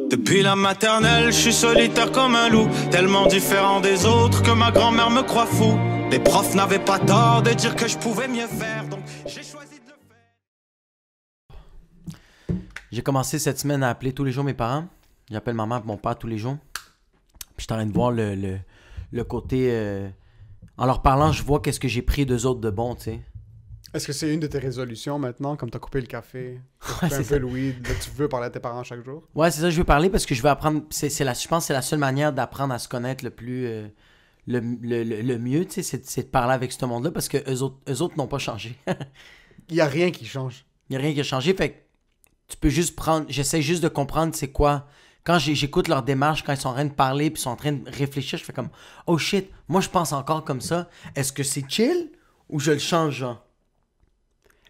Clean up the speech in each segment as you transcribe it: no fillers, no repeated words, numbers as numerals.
Depuis la maternelle, je suis solitaire comme un loup, tellement différent des autres que ma grand-mère me croit fou. Les profs n'avaient pas tort de dire que je pouvais mieux faire, donc j'ai choisi de le faire. J'ai commencé cette semaine à appeler tous les jours mes parents. J'appelle maman et mon père tous les jours. Puis je suis en train de voir le côté... En leur parlant, je vois qu'est-ce que j'ai pris d'eux autres de bon, tu sais. Est-ce que c'est une de tes résolutions maintenant, comme t'as coupé le café, t'as Ouais, coupé un peu le weed, là, tu veux parler à tes parents chaque jour? Ouais, c'est ça que je veux parler parce que je veux apprendre... je pense que c'est la seule manière d'apprendre à se connaître le plus... le mieux, tu sais, c'est de parler avec ce monde-là parce que eux autres n'ont pas changé. Il y a rien qui change. Il n'y a rien qui a changé, fait que tu peux juste prendre... J'essaie juste de comprendre c'est quoi... Quand j'écoute leur démarche, quand ils sont en train de parler puis ils sont en train de réfléchir, je fais comme « Oh shit, moi je pense encore comme ça. Est-ce que c'est chill ou je le change, genre? »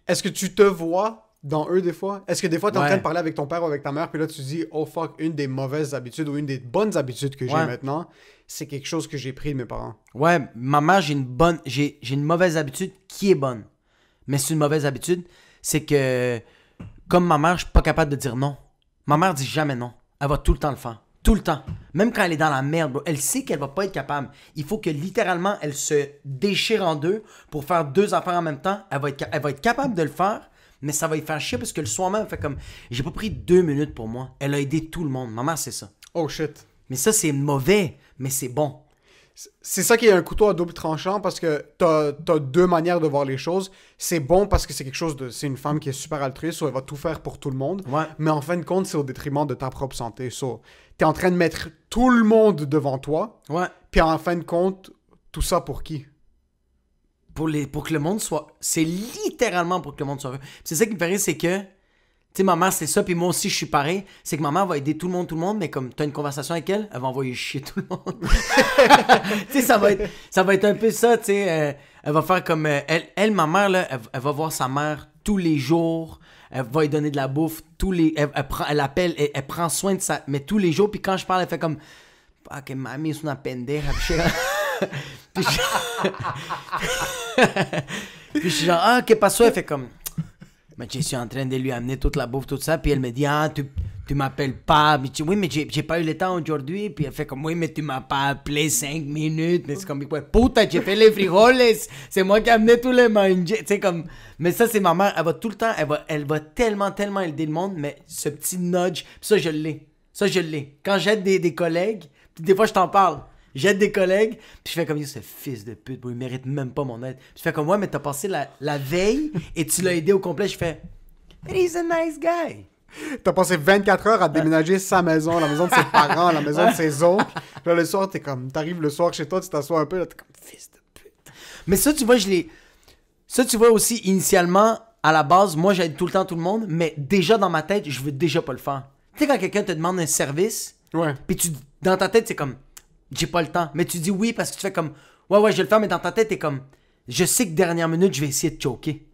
Est-ce que tu te vois dans eux des fois? Est-ce que des fois t'es en Ouais. train de parler avec ton père ou avec ta mère puis là tu dis « Oh fuck, une des mauvaises habitudes ou une des bonnes habitudes que j'ai Ouais. maintenant, c'est quelque chose que j'ai pris de mes parents. » Ouais, ma mère, j'ai une mauvaise habitude qui est bonne. Mais c'est une mauvaise habitude, c'est que comme ma mère, je suis pas capable de dire non. Ma mère dit jamais non. Elle va tout le temps le faire. Tout le temps. Même quand elle est dans la merde, bro, elle sait qu'elle va pas être capable. Il faut que littéralement, elle se déchire en deux pour faire deux affaires en même temps. Elle va être capable de le faire, mais ça va lui faire chier parce que le soir même, elle fait comme... J'ai pas pris 2 minutes pour moi. Elle a aidé tout le monde. Ma mère, c'est ça. Oh shit. Mais ça, c'est mauvais, mais c'est bon. C'est ça qui est un couteau à double tranchant parce que t'as deux manières de voir les choses. C'est bon parce que c'est quelque chose de... C'est une femme qui est super altruiste, elle va tout faire pour tout le monde. Ouais. Mais en fin de compte, c'est au détriment de ta propre santé. T'es en train de mettre tout le monde devant toi. Ouais. Puis en fin de compte, tout ça pour qui? Pour que le monde soit... C'est littéralement pour que le monde soit heureux. C'est ça qui me fait rire, c'est que... Tu sais, ma mère, c'est ça, puis moi aussi, je suis pareil. C'est que ma mère va aider tout le monde, mais comme t'as une conversation avec elle, elle va envoyer chier tout le monde. Tu sais, ça va être un peu ça, tu sais. Elle va faire comme... ma mère, là, elle va voir sa mère tous les jours. Elle va lui donner de la bouffe tous les... Elle appelle, elle prend soin de ça, mais tous les jours. Puis quand je parle, elle fait comme... Ah, que mami es una pendeja. Puis je suis genre, ah, que pasó? Elle fait comme... Mais je suis en train de lui amener toute la bouffe, tout ça. Puis elle me dit, ah, tu m'appelles pas. Mais oui, mais j'ai pas eu le temps aujourd'hui. Puis elle fait comme, oui, mais tu m'as pas appelé 5 minutes. Mais c'est comme, ouais, puta, j'ai fait les frijoles. C'est moi qui ai amené tous les manger. Tu sais, comme, mais ça, c'est ma mère. Elle va tout le temps, elle va tellement aider le monde. Mais ce petit nudge, puis ça, je l'ai. Ça, je l'ai. Quand j'aide des collègues, puis des fois, je t'en parle. J'aide des collègues, puis je fais comme, ce fils de pute, il mérite même pas mon aide. Puis je fais comme, ouais, mais t'as passé la veille et tu l'as aidé au complet. Je fais, but he's a nice guy. T'as passé 24 heures à déménager sa maison, la maison de ses parents, la maison de ses oncles. Puis là, le soir, t'arrives le soir chez toi, tu t'assois un peu, là, t'es comme, fils de pute. Mais ça, tu vois, ça, tu vois aussi, initialement, à la base, moi, j'aide tout le temps tout le monde, mais déjà dans ma tête, je veux déjà pas le faire. Tu sais, quand quelqu'un te demande un service, Ouais. puis dans ta tête, c'est comme, j'ai pas le temps. Mais tu dis oui parce que tu fais comme, ouais, je vais le faire, mais dans ta tête, t'es comme, je sais que dernière minute, je vais essayer de choquer.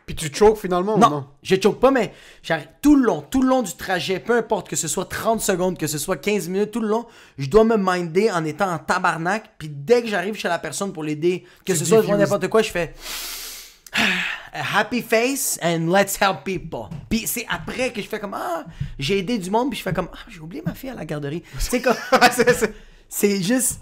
Puis tu choques finalement ou Non, non? je choke pas, mais j'arrive tout le long du trajet, peu importe que ce soit 30 secondes, que ce soit 15 minutes, tout le long, je dois me minder en étant en tabarnak, puis dès que j'arrive chez la personne pour l'aider, que ce soit n'importe quoi, je fais a happy face and let's help people. Puis c'est après que je fais comme, ah, j'ai aidé du monde, puis je fais comme, ah, j'ai oublié ma fille à la garderie. C'est comme, c'est juste,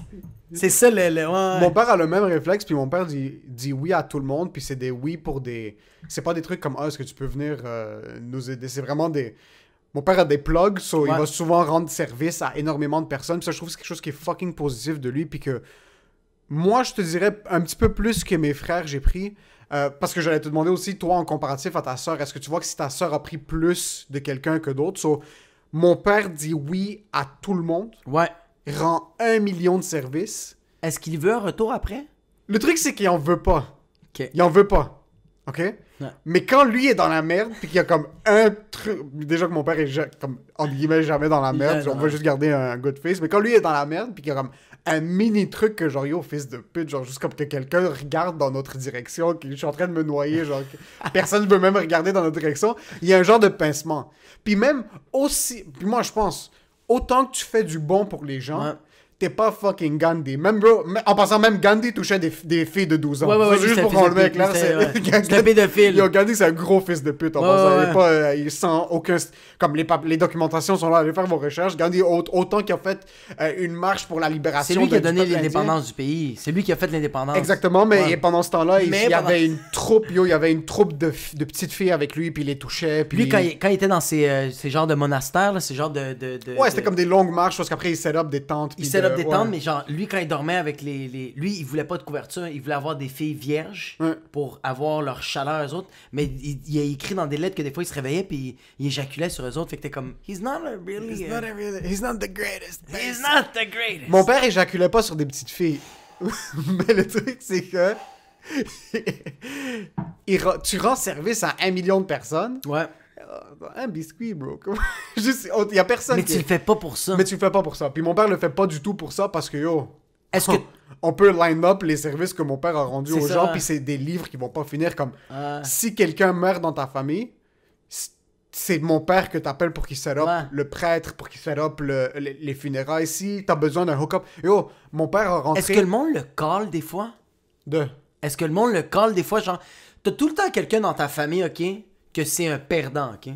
c'est ça le ouais. Mon père a le même réflexe, puis mon père dit oui à tout le monde, puis c'est des oui pour des... C'est pas des trucs comme, ah, est-ce que tu peux venir nous aider? C'est vraiment des... Mon père a des plugs, il va souvent rendre service à énormément de personnes, puis ça, je trouve que c'est quelque chose qui est fucking positif de lui, puis que moi, je te dirais un petit peu plus que mes frères, j'ai pris, parce que j'allais te demander aussi, toi, en comparatif à ta sœur, est-ce que tu vois que si ta sœur a pris plus de quelqu'un que d'autres? Mon père dit oui à tout le monde. Ouais. Rend 1 million de services. Est-ce qu'il veut un retour après? Le truc, c'est qu'il en veut pas. Ok. Il en veut pas. OK? Ouais. Mais quand lui est dans la merde, puis qu'il y a comme un truc... Déjà que mon père est comme, entre guillemets, jamais dans la merde. On va juste garder un good face. Mais quand lui est dans la merde, puis qu'il y a comme un mini truc que genre, yo, fils de pute, genre juste comme que quelqu'un regarde dans notre direction, que je suis en train de me noyer, genre, que personne ne veut même regarder dans notre direction, il y a un genre de pincement. Puis même aussi... Puis moi, je pense, autant que tu fais du bon pour les gens... Ouais. t'es pas fucking Gandhi. Même, bro, en passant, même Gandhi touchait des filles de 12 ans. Ouais, C'est juste pour qu'on le mette clair. C'est un pédophile. Yo, Gandhi, c'est un gros fils de pute en passant. Il sent aucun... Comme les documentations sont là, allez faire vos recherches. Gandhi, autant qu'il a fait une marche pour la libération. C'est lui qui a donné l'indépendance du pays. C'est lui qui a fait l'indépendance. Exactement, mais pendant ce temps-là, il y avait une troupe, de petites filles avec lui, puis il les touchait. Puis lui, quand il était dans ces genres de monastères, là, ces genres ouais, c'était comme des longues marches, parce qu'après, il set up des tentes. Il set up des tentes, mais genre, lui, quand il dormait avec lui, il voulait pas de couverture, il voulait avoir des filles vierges pour avoir leur chaleur, eux autres. Mais il a écrit dans des lettres que des fois, il se réveillait, puis il éjaculait sur eux autres. Fait que t'es comme, he's not the greatest. He's not the greatest. Mon père éjaculait pas sur des petites filles. Mais le truc, c'est que tu rends service à 1 million de personnes. Ouais. Un biscuit, bro. Juste, y a personne. Mais tu le fais pas pour ça. Mais tu le fais pas pour ça. Puis mon père le fait pas du tout pour ça parce que est-ce que on peut line up les services que mon père a rendus aux gens, puis c'est des livres qui vont pas finir comme si quelqu'un meurt dans ta famille, c'est mon père que t'appelles pour qu'il set up le prêtre, pour qu'il set up les funérailles. Si t'as besoin d'un hook-up. Mon père a rentré. Est-ce que le monde le call des fois? Est-ce que le monde le call des fois? Genre, t'as tout le temps quelqu'un dans ta famille, ok? Que c'est un perdant, ok?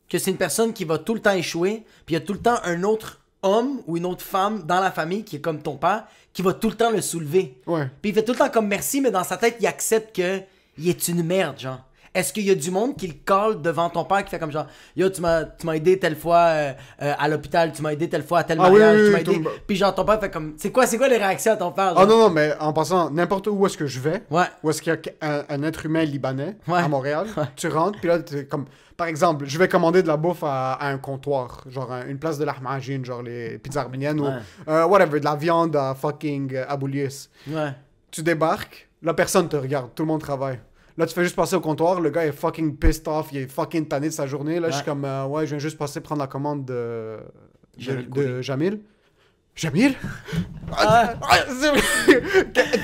Que c'est une personne qui va tout le temps échouer, puis il y a tout le temps un autre homme ou une autre femme dans la famille qui est comme ton père, qui va tout le temps le soulever. Ouais. Puis il fait tout le temps comme merci, mais dans sa tête, il accepte que il est une merde, genre. Est-ce qu'il y a du monde qui le colle devant ton père qui fait comme genre yo, tu m'as aidé telle fois à l'hôpital, tu m'as aidé telle fois à tel mariage, tu m'as aidé. Puis genre ton père fait comme c'est quoi les réactions à ton père? Genre? Ah non, mais en passant, n'importe où est-ce que je vais, où est-ce qu'il y a un être humain libanais à Montréal, tu rentres, puis là, comme par exemple, je vais commander de la bouffe à un comptoir, genre une place de lahmacun, genre les pizzas arméniennes ou whatever, de la viande à fucking Aboulius. Ouais. Tu débarques, la personne te regarde, tout le monde travaille. Là, tu fais juste passer au comptoir, le gars est fucking pissed off, il est fucking tanné de sa journée. Là, je suis comme, je viens juste passer prendre la commande de Jamil. Jamil?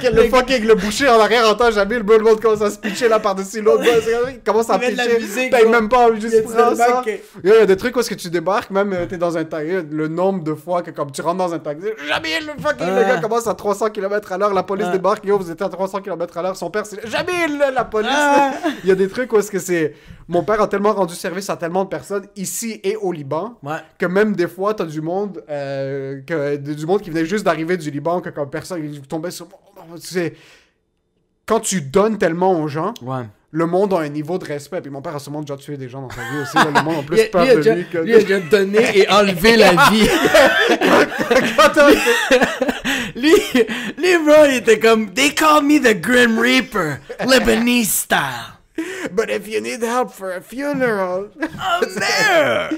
Le boucher en arrière entend Jamil, le monde commence à se pitcher là par-dessus l'autre. Il commence à pitcher, paye même pas, juste prends ça. Il y a des trucs où est-ce que tu débarques, même t'es dans un taxi, le nombre de fois que comme tu rentres dans un taxi, Jamil, le gars commence à 300 km/h, la police débarque, vous êtes à 300 km/h, son père c'est Jamil, la police. Il y a des trucs où est-ce que c'est... Mon père a tellement rendu service à tellement de personnes, ici et au Liban, que même des fois, t'as du monde qui venait juste d'arriver du Liban, que comme personne, il tombait sur... Quand tu donnes tellement aux gens, le monde a un niveau de respect. Puis mon père a sûrement déjà tué des gens dans sa vie aussi. Là, le monde a plus peur de lui que... Lui a déjà donné et enlevé la vie. lui, bro, il était comme... They call me the Grim Reaper, Lebanese style. But if you need help for a funeral... I'm there!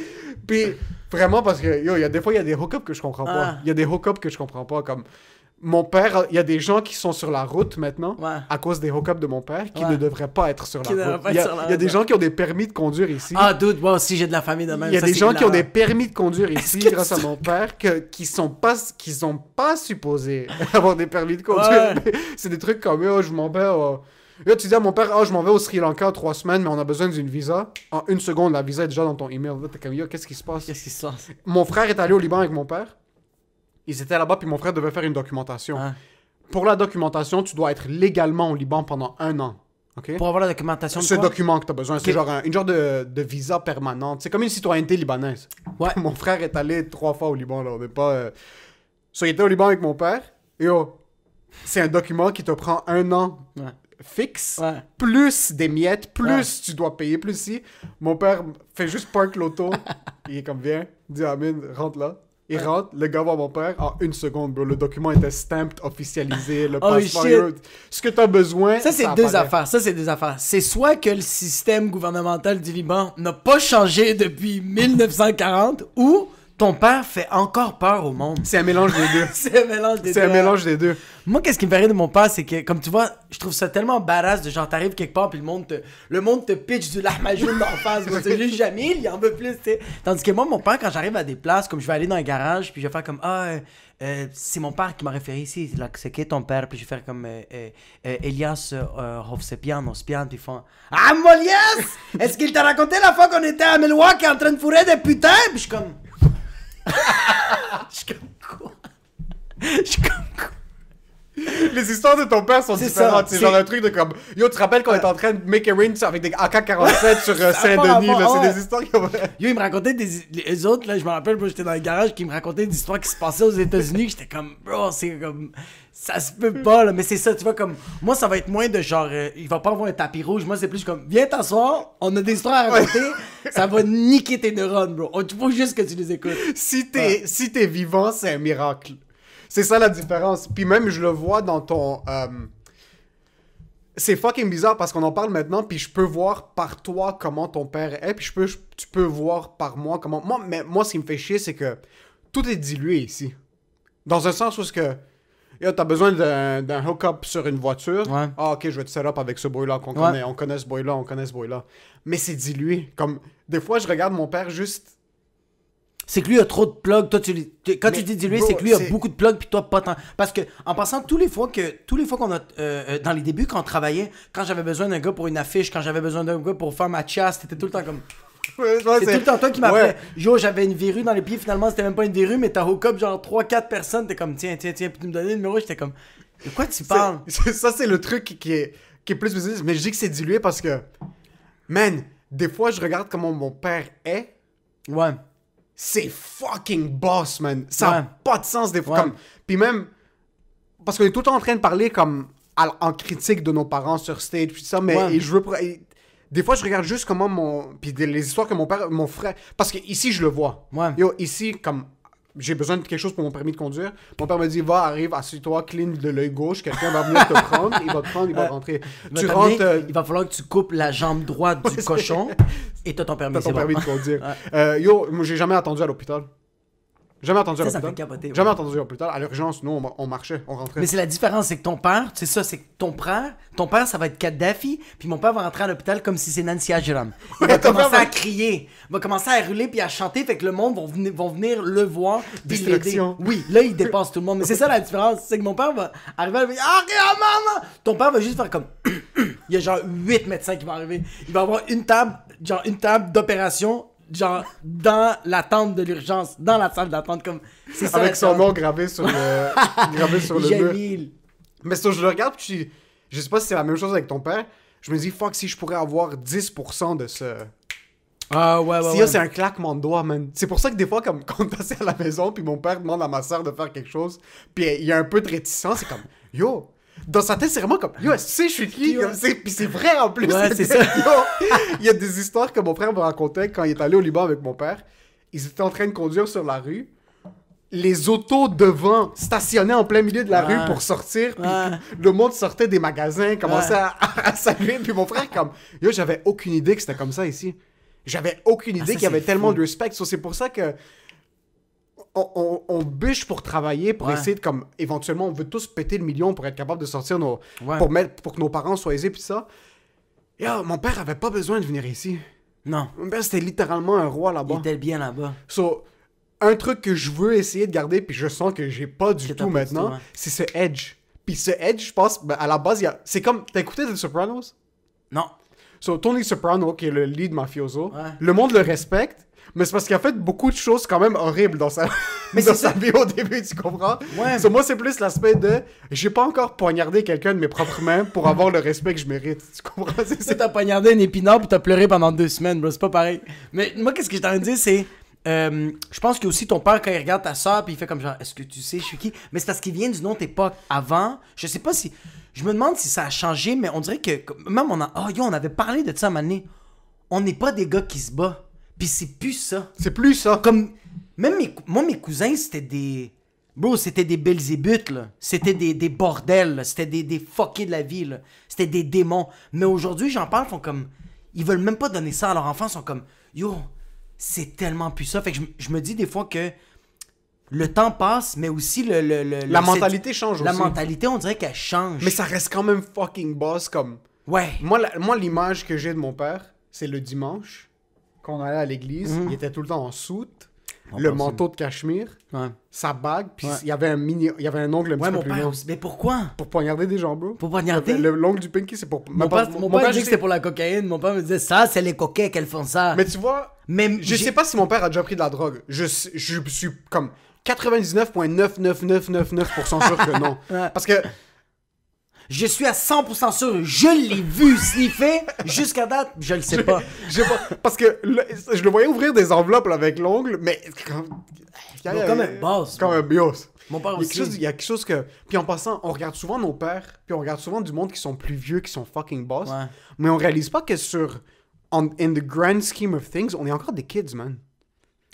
Puis... Vraiment, parce que, il y a des fois, il y a des hook-ups que je comprends pas. Il y a des hook-ups que je comprends pas, comme... Mon père, il y a des gens qui sont sur la route maintenant, à cause des hook-ups de mon père, qui ne devraient pas être sur la route. Il y a des gens qui ont des permis de conduire ici. Ah, dude, moi aussi, j'ai de la famille de même. Il y a des gens qui ont des permis de conduire ici, grâce à mon père, qui sont pas supposés avoir des permis de conduire. C'est des trucs comme, je m'en vais... Là, tu dis à mon père, je m'en vais au Sri Lanka 3 semaines, mais on a besoin d'une visa. En 1 seconde, la visa est déjà dans ton email. Là, t'es comme, qu'est-ce qui se passe? Mon frère est allé au Liban avec mon père. Ils étaient là-bas, puis mon frère devait faire une documentation. Pour la documentation, tu dois être légalement au Liban pendant 1 an. Okay? Pour avoir la documentation de ce document que tu as besoin, c'est genre une genre de visa permanente. C'est comme une citoyenneté libanaise. Mon frère est allé 3 fois au Liban, là. On n'est pas... il était au Liban avec mon père. Et c'est un document qui te prend 1 an. Fixe, plus des miettes, plus tu dois payer, plus si. Mon père fait juste park l'auto, il est comme, viens, dis à Amine, rentre là. Il rentre, le gars voit mon père, en 1 seconde, bro, le document était stamped, officialisé, le passeport, ce que t'as besoin, ça c'est deux affaires, c'est soit que le système gouvernemental du Liban n'a pas changé depuis 1940, ou ton père fait encore peur au monde. C'est un mélange des deux. C'est un mélange des deux. deux. Moi, qu'est-ce qui me fait rire de mon père, c'est que, comme tu vois, je trouve ça tellement badass de genre, t'arrives quelque part, puis le monde te pitch du lahmacun d'en face. C'est juste Jamil, il en veut plus, tu sais. Tandis que moi, mon père, quand j'arrive à des places, comme je vais aller dans un garage, puis je vais faire comme, c'est mon père qui m'a référé ici. C'est qui ton père? Puis je vais faire comme Elias Hovsepian, Ospian, puis ils font, ah, Moliès! Est-ce qu'il t'a raconté la fois qu'on était à Milwaukee en train de fourrer des putains? Puis je suis comme... quoi? Je suis comme... Les histoires de ton père sont C'est différentes. ça, C'est c'est- genre un truc de comme... Yo, tu te rappelles quand on était en train de make a rain avec des AK-47 sur Saint-Denis, rapport, là, c'est ouais. des histoires qui ont... Yo, ils me racontaient les autres, là, je me rappelle, moi, j'étais dans le garage, qui me racontaient des histoires qui se passaient aux États-Unis, que j'étais comme, bro, c'est comme, ça se peut pas, là, mais c'est ça, tu vois, comme, moi, ça va être moins de genre, il va pas avoir un tapis rouge, moi, c'est plus comme, viens t'asseoir, on a des histoires à raconter, ça va niquer tes neurones, bro. Il faut juste que tu les écoutes. Si t'es vivant, c'est un miracle. C'est ça la différence. Puis même, je le vois dans ton... C'est fucking bizarre parce qu'on en parle maintenant, puis je peux voir par toi comment ton père est, puis tu peux voir par moi comment... Moi, ce qui me fait chier, c'est que tout est dilué ici. Dans un sens où c'est que... Yo, t'as besoin d'un hook-up sur une voiture. Ouais. Ah, ok, je vais te set up avec ce boy-là qu'on connaît. On connaît ce boy-là, on connaît ce boy-là. Mais c'est dilué. Comme, des fois, je regarde mon père juste... C'est que lui a trop de plugs. Toi, quand Mais, tu dis dilué, bro, c'est que lui a c'est- beaucoup de plugs, puis toi, pas tant. Parce que, en passant, tous les fois qu'on a. Dans les débuts, quand on travaillait, quand j'avais besoin d'un gars pour une affiche, quand j'avais besoin d'un gars pour faire ma chasse, c'était tout le temps comme. Ouais, C'est tout le temps toi qui m'appelais. Ouais. Yo, j'avais une verrue dans les pieds, finalement, c'était même pas une verrue, mais t'as hook up genre 3-4 personnes, t'es comme, tiens, puis tu me donnais le numéro, j'étais comme, de quoi tu parles? Ça, c'est le truc qui est plus business. Mais je dis que c'est dilué parce que, man, des fois, je regarde comment mon père est. Ouais. C'est fucking boss, man. Ça Ouais. n'a pas de sens des fois. Ouais. Comme... Puis même, parce qu'on est tout le temps en train de parler comme en critique de nos parents sur stage, puis ça, mais Ouais. et je veux... Des fois, je regarde juste comment Puis les histoires que mon frère... Parce que ici, je le vois. Ouais. Yo, ici, comme... J'ai besoin de quelque chose pour mon permis de conduire. Mon père me dit, va, arrive, assieds-toi, clean de l'œil gauche, quelqu'un va venir te prendre, il va te prendre, il va rentrer. Il va Tu t'amener, rentres... il va falloir que tu coupes la jambe droite du cochon et t'as ton permis. T'as ton c'est bon. permis de conduire. Yo, moi, j'ai jamais attendu à l'hôpital. Jamais attendu à Ça l'hôpital. fait capoter, ouais. Jamais attendu à l'hôpital. À l'urgence, nous, on marchait, on rentrait. Mais c'est la différence, c'est que ton père, c'est ça, c'est que ton père, ça va être Kadhafi, puis mon père va rentrer à l'hôpital comme si c'est Nancy Ajram. Il va Ouais, ton père commencer va- à crier, il va commencer à hurler puis à chanter, fait que le monde vont venir le voir, puis l'aider. Distraction. Oui, là, il dépasse tout le monde. Mais c'est ça la différence, c'est que mon père va arriver à lui dire « Ah, regarde, maman! » Ton père va juste faire comme... Il y a genre 8 médecins qui vont arriver. Il va avoir une table d'opération, genre dans la tente de l'urgence, dans la salle d'attente, comme... C'est ça, Avec la son différence. nom gravé sur le mur. Jamil. Mais ça, je le regarde, puis je sais pas si c'est la même chose avec ton père. Je me dis, fuck, si je pourrais avoir 10% de ce... Ah ouais, ouais, Si ouais. c'est un claquement de doigts, man. C'est pour ça que des fois, comme quand on est assis à la maison, puis mon père demande à ma soeur de faire quelque chose, puis il y a un peu de réticence, c'est comme, yo... Dans sa tête, c'est vraiment comme, yo, est-ce que tu sais, je suis qui? Ouais. Puis c'est vrai en plus. Ouais, c'est ça. Yo, il y a des histoires que mon frère me racontait quand il est allé au Liban avec mon père. Ils étaient en train de conduire sur la rue. Les autos devant stationnaient en plein milieu de la Ouais. rue pour sortir. Puis Ouais. le monde sortait des magasins, commençait Ouais. à saluer. Puis mon frère, comme, yo, j'avais aucune idée que c'était comme ça ici. J'avais aucune idée ça, qu'il y avait c'est tellement fou. de respect. So, c'est pour ça que on bûche pour travailler, pour Ouais. essayer de, comme, éventuellement, on veut tous péter le million pour être capable de sortir Ouais. pour que nos parents soient aisés, puis ça. Yo, mon père avait pas besoin de venir ici. Non, Mon père, c'était littéralement un roi il là-bas. était bien là-bas. So, un truc que je veux essayer de garder, puis je sens que j'ai pas du Que t'as tout pas du maintenant, tout, hein. c'est ce edge. Puis ce edge, je pense, ben, à la base, il y a... c'est comme... T'as écouté The Sopranos? Non. So, Tony Soprano, qui est le lead mafioso, Ouais. le monde le respecte, mais c'est parce qu'il a fait beaucoup de choses quand même horribles dans sa, Mais dans c'est sa ça. vie au début, tu comprends? Ouais. So, moi, c'est plus l'aspect de... J'ai pas encore poignardé quelqu'un de mes propres mains pour avoir le respect que je mérite. Tu comprends? Tu t'as poignardé un épinard puis t'as pleuré pendant 2 semaines, bro, c'est pas pareil. Mais moi, qu'est-ce que j'ai envie de dire, c'est... je pense que aussi ton père, quand il regarde ta soeur, puis il fait comme genre, est-ce que tu sais, je suis qui? Mais c'est parce qu'il vient d'une autre époque avant. Je sais pas si. Je me demande si ça a changé, mais on dirait que. Même on a. Oh, yo, on avait parlé de ça à un moment donné. On n'est pas des gars qui se battent. Puis c'est plus ça. C'est plus ça. Comme. Même mes cousins, c'était des. Bro, c'était des Belzébuth, là. C'était des bordels, là. C'était des fuckés de la vie, là. C'était des démons. Mais aujourd'hui, j'en parle, font comme. Ils veulent même pas donner ça à leurs enfants, ils sont comme. Yo, c'est tellement plus ça. Fait que je me dis des fois que le temps passe, mais aussi La mentalité change La aussi. mentalité, on dirait qu'elle change. Mais ça reste quand même fucking boss, comme... Ouais. Moi, l'image que j'ai de mon père, c'est le dimanche, quand on allait à l'église, Mhm. il était tout le temps en soute, le manteau de cachemire, sa bague, puis il y avait un ongle un petit peu plus long. Mais pourquoi? Pour poignarder des gens, bro. Pour poignarder? L'ongle du pinky, c'est pour... Mon père dit que c'est pour la cocaïne. Mon père me disait, ça, c'est les coquets qu'elles font ça. Mais tu vois, je sais pas si mon père a déjà pris de la drogue. Je suis comme 99,99999% sûr que non. Parce que... Je suis à 100% sûr, je l'ai vu sniffer, jusqu'à date, je le sais pas. Parce que je le voyais ouvrir des enveloppes là, avec l'ongle, mais... Comme un boss. Comme un bios. Mon père aussi. Il y a quelque chose que... Puis en passant, on regarde souvent nos pères, puis on regarde souvent du monde qui sont plus vieux, qui sont fucking boss, mais on réalise pas que in the grand scheme of things, on est encore des kids, man.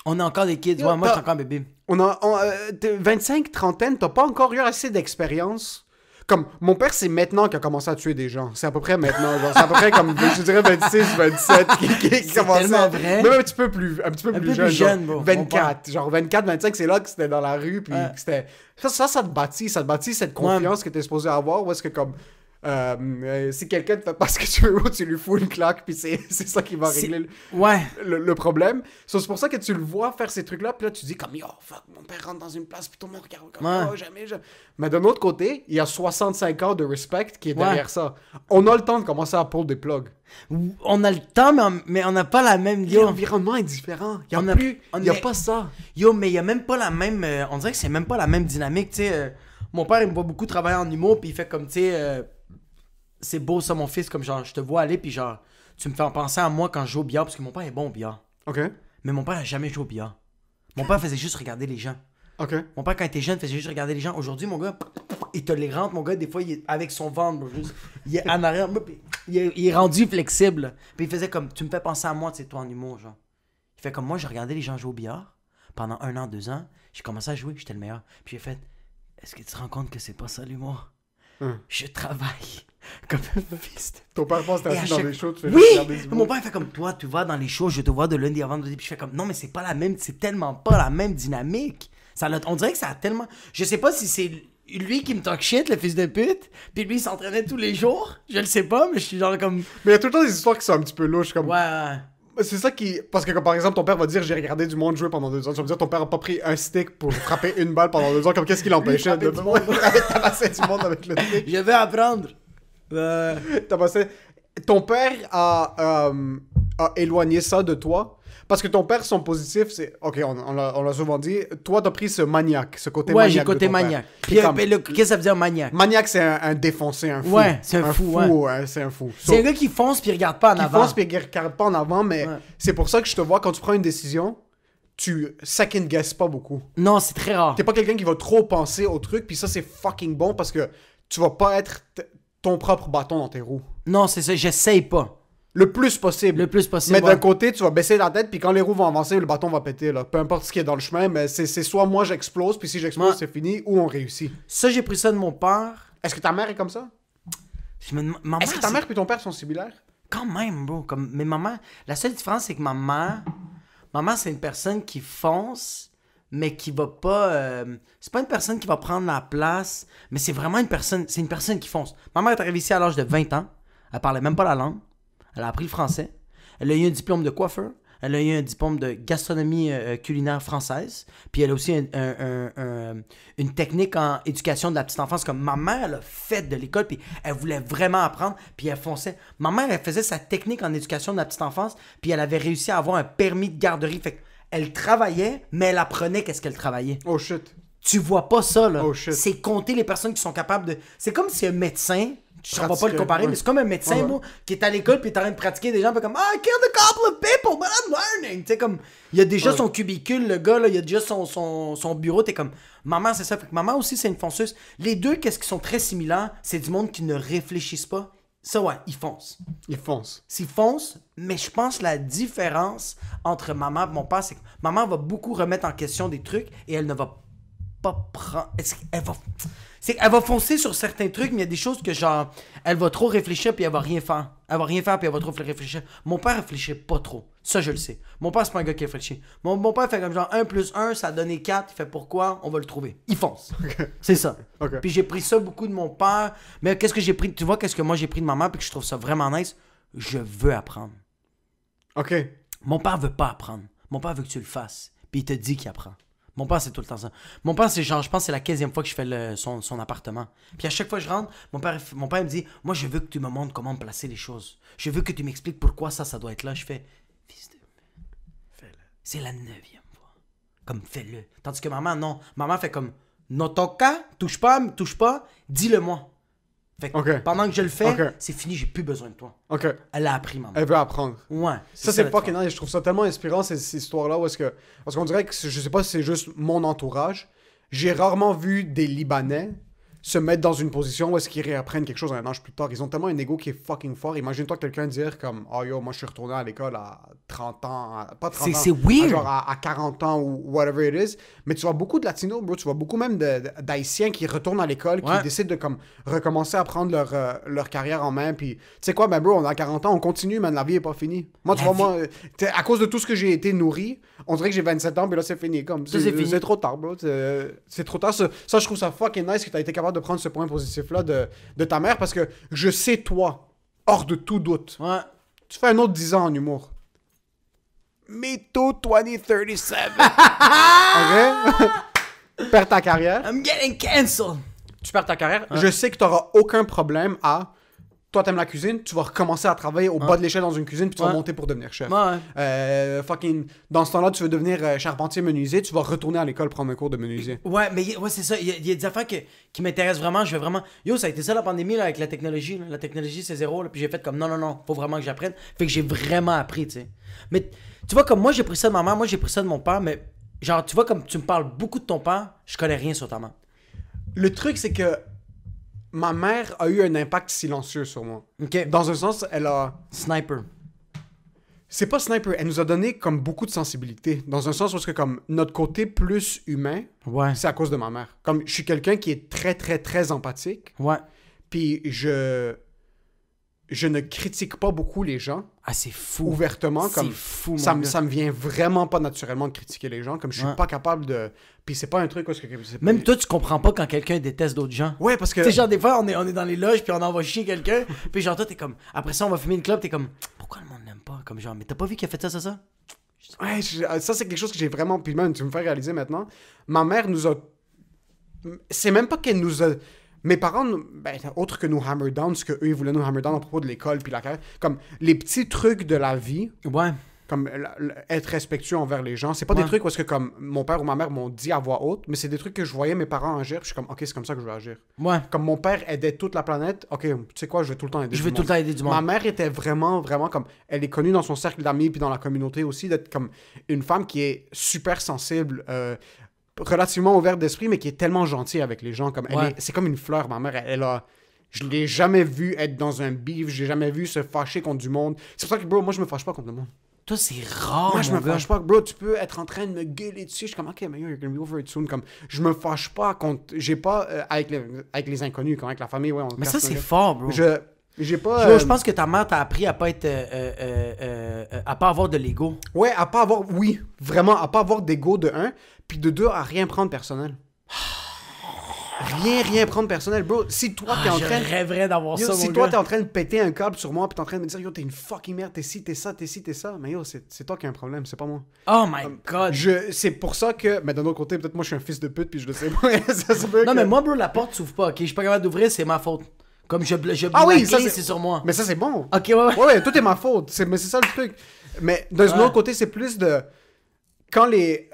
On est encore des kids, moi je suis encore un bébé. 25, trentaine, t'as pas encore eu assez d'expérience. Comme, mon père, c'est maintenant qu'il a commencé à tuer des gens. C'est à peu près maintenant. Genre, c'est à peu près comme, je dirais, 26, 27 qui commence à... vrai. Même un petit peu plus jeune. Bon, 24. Genre, 24, 25, c'est là que c'était dans la rue. Puis c'était... Ça te bâtit. Ça te bâtit cette confiance que t'es supposé avoir. Ou est-ce que, comme... si quelqu'un te fait pas ce que tu veux, tu lui fous une claque, puis c'est ça qui va régler le problème. C'est pour ça que tu le vois faire ces trucs-là, puis là tu dis comme yo, fuck, mon père rentre dans une place, puis tout le monde regarde comme oh, jamais. Mais d'un autre côté, il y a 65 ans de respect qui est derrière ça. On a le temps de commencer à pull des plugs. On a le temps, mais on n'a pas la même... L'environnement est différent. Il n'y a pas ça. Yo, mais il n'y a même pas la même... on dirait que c'est même pas la même dynamique, tu sais. Mon père, il me voit beaucoup travailler en humour, puis il fait comme, tu sais... c'est beau ça, mon fils, comme genre, je te vois aller, puis genre, tu me fais penser à moi quand je joue au billard, parce que mon père est bon au billard. OK. Mais mon père a jamais joué au billard. Mon père faisait juste regarder les gens. OK. Mon père, quand il était jeune, faisait juste regarder les gens. Aujourd'hui, mon gars, il te les rentre, mon gars, des fois, il est avec son ventre, juste, il est en arrière, il est rendu flexible. Puis il faisait comme, tu me fais penser à moi, tu sais, toi en humour, genre. Il fait comme moi, j'ai regardé les gens jouer au billard pendant 1 an, 2 ans. J'ai commencé à jouer, j'étais le meilleur. Puis j'ai fait, est-ce que tu te rends compte que c'est pas ça l'humour? Je travaille comme un fils de... Ton père pense que t'es assis dans les shows, tu fais oui! Mon père fait comme toi, tu vas dans les shows, je te vois de lundi à vendredi, puis je fais comme non, mais c'est pas la même, c'est tellement pas la même dynamique. On dirait que ça a tellement... Je sais pas si c'est lui qui me talk shit, le fils de pute, puis lui il s'entraînait tous les jours, je le sais pas, mais je suis genre comme... Mais il y a tout le temps des histoires qui sont un petit peu louches, comme... Ouais. C'est ça qui... Parce que, comme, par exemple, ton père va dire « J'ai regardé du monde jouer pendant 2 ans ». Tu vas me dire « Ton père a pas pris un stick pour frapper une balle pendant 2 ans ». Comme qu'est-ce qui l'empêchait de tabasser du monde avec le stick? Je vais apprendre. Ton père a éloigné ça de toi. Parce que ton père, son positif, c'est... OK, on l'a souvent dit. Toi, t'as pris ce maniaque, ce côté maniaque. Ouais, j'ai côté maniaque. Puis, qu'est-ce que ça veut dire maniaque? Maniaque, c'est un défoncé, un fou. Ouais, c'est un fou, ouais. C'est un fou. C'est un gars qui fonce puis il regarde pas en avant. Qui fonce puis il regarde pas en avant, mais c'est pour ça que je te vois, quand tu prends une décision, tu second guess pas beaucoup. Non, c'est très rare. T'es pas quelqu'un qui va trop penser au truc, puis ça, c'est fucking bon parce que tu vas pas être ton propre bâton dans tes roues. Non, c'est ça, j'essaye pas. Le plus possible. Le plus possible. Mais d'un côté, tu vas baisser la tête, puis quand les roues vont avancer, le bâton va péter, là. Peu importe ce qui est dans le chemin, mais c'est soit moi j'explose, puis si j'explose, c'est fini, ou on réussit. Ça, j'ai pris ça de mon père. Est-ce que ta mère est comme ça? Est-ce que ta mère et ton père sont similaires? Quand même, bro. Mais maman, la seule différence, c'est que ma mère, c'est une personne qui fonce, mais qui va pas... c'est pas une personne qui va prendre la place, mais c'est vraiment une personne qui fonce. Ma mère est arrivée ici à l'âge de 20 ans. Elle parlait même pas la langue. Elle a appris le français. Elle a eu un diplôme de coiffeur. Elle a eu un diplôme de gastronomie culinaire française. Puis elle a aussi une technique en éducation de la petite enfance. Comme ma mère, elle a fait de l'école, puis elle voulait vraiment apprendre, puis elle fonçait. Ma mère, elle faisait sa technique en éducation de la petite enfance, puis elle avait réussi à avoir un permis de garderie. Fait qu'elle travaillait, mais elle apprenait qu'est-ce qu'elle travaillait. Oh shit. Tu vois pas ça, là. Oh shit. C'est compter les personnes qui sont capables de... C'est comme si un médecin... Je ne vais pas le comparer, mais c'est comme un médecin qui est à l'école puis est en train de pratiquer des gens comme I killed a couple of people, but I'm learning. Tu sais, comme, il a déjà son cubicule, le gars, là, il a déjà son bureau. T'es comme, maman, c'est ça. Fait que maman aussi, c'est une fonceuse. Les deux, qu'est-ce qui sont très similaires? C'est du monde qui ne réfléchissent pas. Ça, ouais, ils foncent. Ils foncent. Ils foncent, mais je pense que la différence entre maman et mon père, c'est que maman va beaucoup remettre en question des trucs et elle ne va pas prendre... Elle va foncer sur certains trucs, mais il y a des choses que genre, elle va trop réfléchir puis elle va rien faire. Elle va rien faire puis elle va trop réfléchir. Mon père réfléchit pas trop. Ça, je le sais. Mon père, c'est pas un gars qui réfléchit. Mon père fait comme genre 1 + 1, ça a donné 4. Il fait pourquoi? On va le trouver. Il fonce. Okay. C'est ça. Okay. Puis j'ai pris ça beaucoup de mon père. Mais qu'est-ce que j'ai pris? Tu vois, qu'est-ce que moi j'ai pris de ma mère puis que je trouve ça vraiment nice? Je veux apprendre. OK. Mon père veut pas apprendre. Mon père veut que tu le fasses. puis il te dit qu'il apprend. Mon père, c'est tout le temps ça. Mon père, c'est genre, je pense que c'est la 15e fois que je fais son appartement. Puis à chaque fois que je rentre, mon père me dit, moi, je veux que tu me montres comment placer les choses. Je veux que tu m'expliques pourquoi ça doit être là. Je fais, fils de... Fais-le. C'est la 9e fois. Comme, fais-le. Tandis que maman, non. Maman fait comme, no toca, touche pas, dis-le-moi. Fait que pendant que je le fais, c'est fini, j'ai plus besoin de toi. Elle a appris, maman. Elle veut apprendre. Ouais. Ça, c'est fucking nice. Je trouve ça tellement inspirant, ces histoires-là, parce qu'on dirait que, je sais pas si c'est juste mon entourage, j'ai rarement vu des Libanais se mettre dans une position où est-ce qu'ils réapprennent quelque chose à un âge plus tard. Ils ont tellement un ego qui est fucking fort. Imagine-toi quelqu'un dire comme « Oh yo, moi je suis retourné à l'école à 30 ans. » Pas 30 ans. C'est weird. Genre à 40 ans ou whatever it is. Mais tu vois beaucoup de Latinos, bro. Tu vois beaucoup même d'Haïtiens qui retournent à l'école, qui décident de comme recommencer à prendre leur carrière en main. Puis tu sais quoi, ben bro, on a 40 ans, on continue, man. La vie est pas finie. Moi, tu vois, moi, à cause de tout ce que j'ai été nourri, on dirait que j'ai 27 ans, puis là c'est fini. Comme c'est trop tard, bro. C'est trop tard. Ça, je trouve ça fucking nice que tu as été capable de prendre ce point positif-là de ta mère, parce que je sais, toi, hors de tout doute, tu fais un autre 10 ans en humour. Me too, 2037. OK? Perds ta carrière. I'm getting cancelled. Tu perds ta carrière. Je sais que tu n'auras aucun problème à... Toi, t'aimes la cuisine, tu vas recommencer à travailler au bas de l'échelle dans une cuisine, puis tu vas monter pour devenir chef. Fucking, dans ce temps-là, tu veux devenir charpentier menuisier, tu vas retourner à l'école prendre un cours de menuisier. Ouais, mais c'est ça. Il y a des affaires qui m'intéressent vraiment. Je vais vraiment. Yo, ça a été ça la pandémie là, avec la technologie. Là. La technologie, c'est zéro. Là, puis j'ai fait comme non, faut vraiment que j'apprenne. Fait que j'ai vraiment appris, tu sais. Mais tu vois, comme moi, j'ai pris ça de ma mère, moi, j'ai pris ça de mon père, mais genre, tu vois, comme tu me parles beaucoup de ton père, je connais rien sur ta mère. Le truc, c'est que ma mère a eu un impact silencieux sur moi. Dans un sens, elle a... Sniper. C'est pas sniper. Elle nous a donné comme beaucoup de sensibilité. Dans un sens où que comme notre côté plus humain, c'est à cause de ma mère. Comme je suis quelqu'un qui est très, très, très empathique. Puis je ne critique pas beaucoup les gens. Ah, c'est fou. Ouvertement. C'est comme fou, ça me vient vraiment pas naturellement de critiquer les gens. Comme je suis pas capable de... Puis c'est pas un truc... Même toi, tu comprends pas quand quelqu'un déteste d'autres gens. Ouais, parce que... Tu sais, genre, des fois, on est dans les loges, puis on envoie chier quelqu'un. Puis genre, toi, t'es comme... Après ça, on va fumer une clope, t'es comme... Pourquoi le monde l'aime pas? Comme genre, mais t'as pas vu qu'il a fait ça? Ouais, ça, c'est quelque chose que j'ai vraiment... Puis même, tu me fais réaliser maintenant. Ma mère nous a... C'est même pas qu'elle nous a... Mes parents, ben, autre que nous hammer down, ce qu'eux, ils voulaient nous hammer down à propos de l'école puis la carrière, comme les petits trucs de la vie, comme être respectueux envers les gens, c'est pas des trucs parce que comme mon père ou ma mère m'ont dit à voix haute, mais c'est des trucs que je voyais mes parents agir, puis je suis comme, ok, c'est comme ça que je veux agir. Comme mon père aidait toute la planète, ok, tu sais quoi, je vais tout le temps aider du monde. Ma mère était vraiment, vraiment comme, elle est connue dans son cercle d'amis puis dans la communauté aussi, d'être comme une femme qui est super sensible, relativement ouverte d'esprit, mais qui est tellement gentille avec les gens. Comme c'est comme une fleur, ma mère. Je l'ai jamais vue être dans un beef, j'ai jamais vu se fâcher contre du monde. C'est pour ça que, bro, moi, je me fâche pas contre le monde. Toi, c'est rare, moi, je me fâche pas. Bro, tu peux être en train de me gueuler dessus. Je suis comme, ok, mais you're gonna be over it soon. Comme, je me fâche pas contre... J'ai pas... avec les inconnus, comme avec la famille, ouais. Mais ça, c'est fort, bro. J'ai pas... Je pense que ta mère t'a appris à pas être... à pas avoir de l'ego. Ouais, à pas avoir... Oui, vraiment, à pas avoir d'ego, de 1, puis de 2, à rien prendre personnel. Rien prendre personnel, bro. Si toi, t'es en train... Je rêverais d'avoir ça, si toi, t'es en train de péter un câble sur moi, puis t'es en train de me dire, yo, t'es une fucking merde, t'es ci, t'es ça, mais yo, c'est toi qui as un problème, c'est pas moi. Oh my God. C'est pour ça que... Mais d'un autre côté, peut-être moi, je suis un fils de pute, puis je le sais pas. Non, mais moi, bro, la porte s'ouvre pas, ok? Je suis pas capable d'ouvrir, c'est ma faute. Comme je c'est sur moi. Mais ça, c'est bon. Ok, ouais. Ouais, tout est ma faute. Mais c'est ça le truc. Mais d'un autre côté, c'est plus de... Quand les...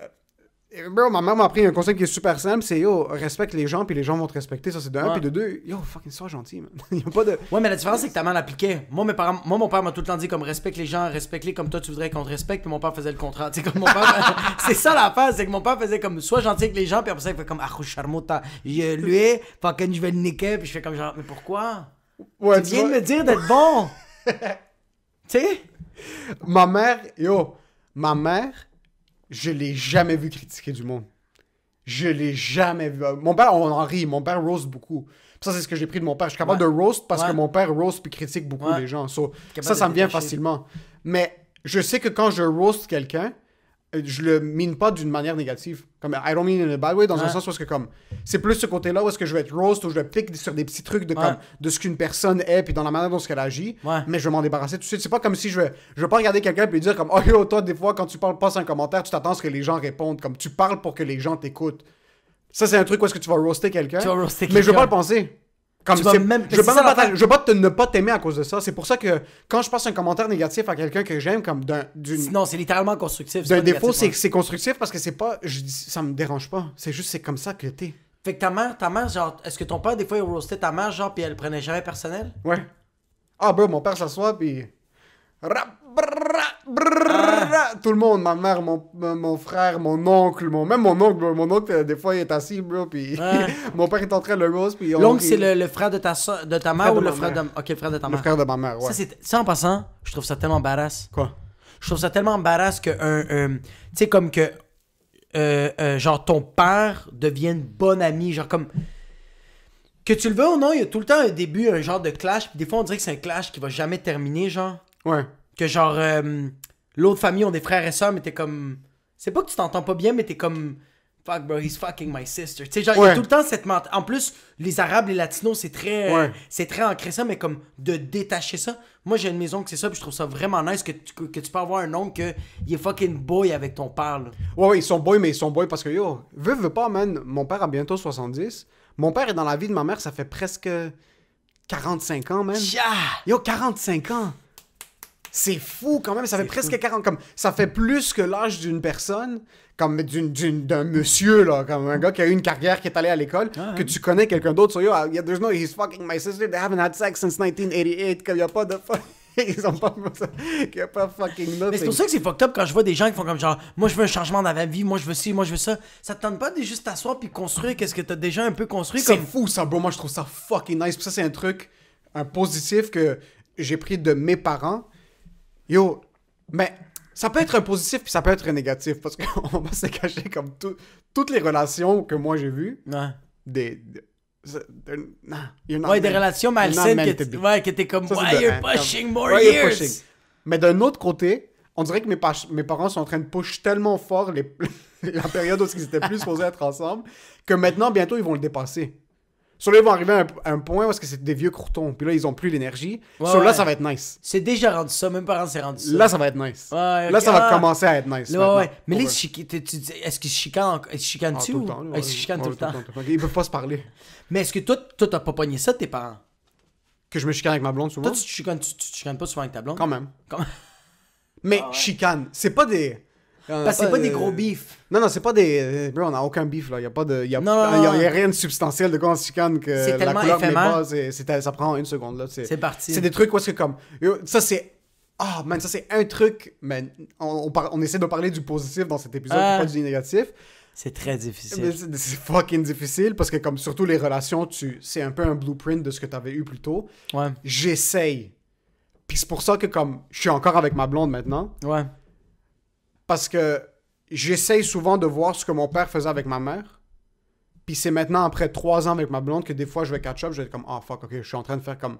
Bro, ma mère m'a appris un conseil qui est super simple, c'est yo, respecte les gens, puis les gens vont te respecter. Ça, c'est de 1, puis de 2, yo, fucking sois gentil, man. Y a pas de... Ouais, mais la différence, c'est que ta mère l'appliquait. Moi, mon père m'a tout le temps dit comme respecte les gens, respecte-les comme toi, tu voudrais qu'on te respecte, puis mon père faisait le contraire. Tu sais, comme mon père. C'est ça l'affaire, c'est que mon père faisait comme sois gentil avec les gens, puis après ça, il fait comme ah, charmota. Lui, fucking, je vais le niquer, puis je fais comme genre, mais pourquoi? Ouais, tu viens de me dire d'être bon. Tu sais? Ma mère, je l'ai jamais vu critiquer du monde. Je l'ai jamais vu. Mon père, on en rit. Mon père roast beaucoup. Ça, c'est ce que j'ai pris de mon père. Je suis capable de roast parce que mon père roast puis critique beaucoup les gens. Ça me vient facilement. Mais je sais que quand je roast quelqu'un, je le mine pas d'une manière négative. Comme, I don't mean in a bad way, dans un sens où est-ce que, comme, c'est plus ce côté-là où est-ce que je vais être roast, où je vais piquer sur des petits trucs de, comme, de ce qu'une personne est, puis dans la manière dont elle agit, mais je vais m'en débarrasser tout de suite. C'est pas comme si je vais pas regarder quelqu'un et lui dire comme, oh yo, toi, des fois, quand tu parles, passe un commentaire, tu t'attends à ce que les gens répondent, comme, tu parles pour que les gens t'écoutent. Ça, c'est un truc où est-ce que tu vas roaster quelqu'un, mais je veux pas le penser. Comme je veux pas ne pas t'aimer à cause de ça. C'est pour ça que quand je passe un commentaire négatif à quelqu'un que j'aime, comme non, c'est littéralement constructif. D'un défaut, c'est constructif parce que c'est pas. Ça me dérange pas. C'est comme ça que t'es. Fait que ta mère, genre, est-ce que ton père, des fois, il roastait ta mère, genre, pis elle prenait jamais personnel? Ouais. Ah, bro, mon père s'assoit, pis. Tout le monde, ma mère, mon frère, mon oncle, même mon oncle, des fois, il est assis, bro, puis mon père est en train de le roast, puis... L'oncle, c'est le frère de ta mère ou le frère de... Ok, le frère de ta mère. Le frère de ma mère, ouais. Ça, en passant, je trouve ça tellement badass. Quoi? Je trouve ça tellement badass que tu sais, comme que... genre, ton père devienne bon ami, genre, comme... Que tu le veux ou non, il y a tout le temps un début, un genre de clash, puis des fois, on dirait que c'est un clash qui va jamais terminer, genre... Ouais. Que genre, l'autre famille ont des frères et sœurs, mais t'es comme... C'est pas que tu t'entends pas bien, mais t'es comme... Fuck, bro, he's fucking my sister. Tu sais, genre, il y a tout le temps cette En plus, les Arabes, les Latinos, c'est très... c'est très ancré ça, mais comme de détacher ça. Moi, j'ai une maison que c'est ça, puis je trouve ça vraiment nice que tu peux avoir un oncle qu'il est fucking boy avec ton père, là. Ouais, ils sont boy, mais ils sont boy parce que, yo, veux pas, man, mon père a bientôt 70. Mon père est dans la vie de ma mère, ça fait presque 45 ans, man. Yo, 45 ans! C'est fou quand même, ça fait presque 40, comme ça fait plus que l'âge d'une personne, comme d'un monsieur là, comme un gars qui a eu une carrière, qui est allé à l'école, que tu connais quelqu'un d'autre sur yo, there's no he's fucking my sister, they haven't had sex since 1988, comme y a pas de ils ont pas qu'il y a pas fucking nothing. Mais c'est pour ça que c'est fucked up quand je vois des gens qui font comme genre moi je veux un changement dans ma vie, moi je veux ci, moi je veux ça. Ça te tente pas de juste t'asseoir puis construire qu'est-ce que t'as déjà un peu construit C'est comme... fou ça, bro, moi je trouve ça fucking nice. Puis ça c'est un positif que j'ai pris de mes parents. Yo, mais ça peut être un positif puis ça peut être un négatif parce qu'on va se cacher comme toutes les relations que moi j'ai vues. Des relations malsaines que t'es comme why you're pushing more years. Mais d'un autre côté, on dirait que mes parents sont en train de push tellement fort la période où ils étaient plus supposés être ensemble que maintenant, bientôt, ils vont le dépasser. Sur là, ils vont arriver à un point où c'est des vieux croutons. Puis là, ils ont plus l'énergie. Là, ça va être nice. C'est déjà rendu ça. Même parents, c'est rendu ça. Là, ça va être nice. Là, ça va commencer à être nice. Mais là, est-ce qu'ils se chicanent-tu ou... Ils se chicanent tout le temps. Ils peuvent pas se parler. Mais est-ce que toi, t'as pas pogné ça de tes parents? Que je me chicane avec ma blonde souvent? Toi, tu te chicanes pas souvent avec ta blonde? Quand même. Mais chicane, c'est pas des... Parce que c'est pas des gros beefs. Non, c'est pas des... Bro, on a aucun beef, là. Y a rien de substantiel de quoi on se chicane que c'est la couleur n'est pas... Ça prend une seconde, là. C'est parti. C'est des trucs où est-ce que comme... Ça, c'est... Ah, man, ça, c'est un truc... Man, on essaie de parler du positif dans cet épisode, pas du négatif. C'est très difficile. C'est fucking difficile parce que comme surtout les relations, c'est un peu un blueprint de ce que t'avais eu plus tôt. Ouais. J'essaye. Puis c'est pour ça que comme je suis encore avec ma blonde maintenant. Ouais. Parce que j'essaye souvent de voir ce que mon père faisait avec ma mère. Puis c'est maintenant, après 3 ans avec ma blonde, que des fois, je vais catch up, je vais être comme, ah, fuck, ok, je suis en train de faire comme...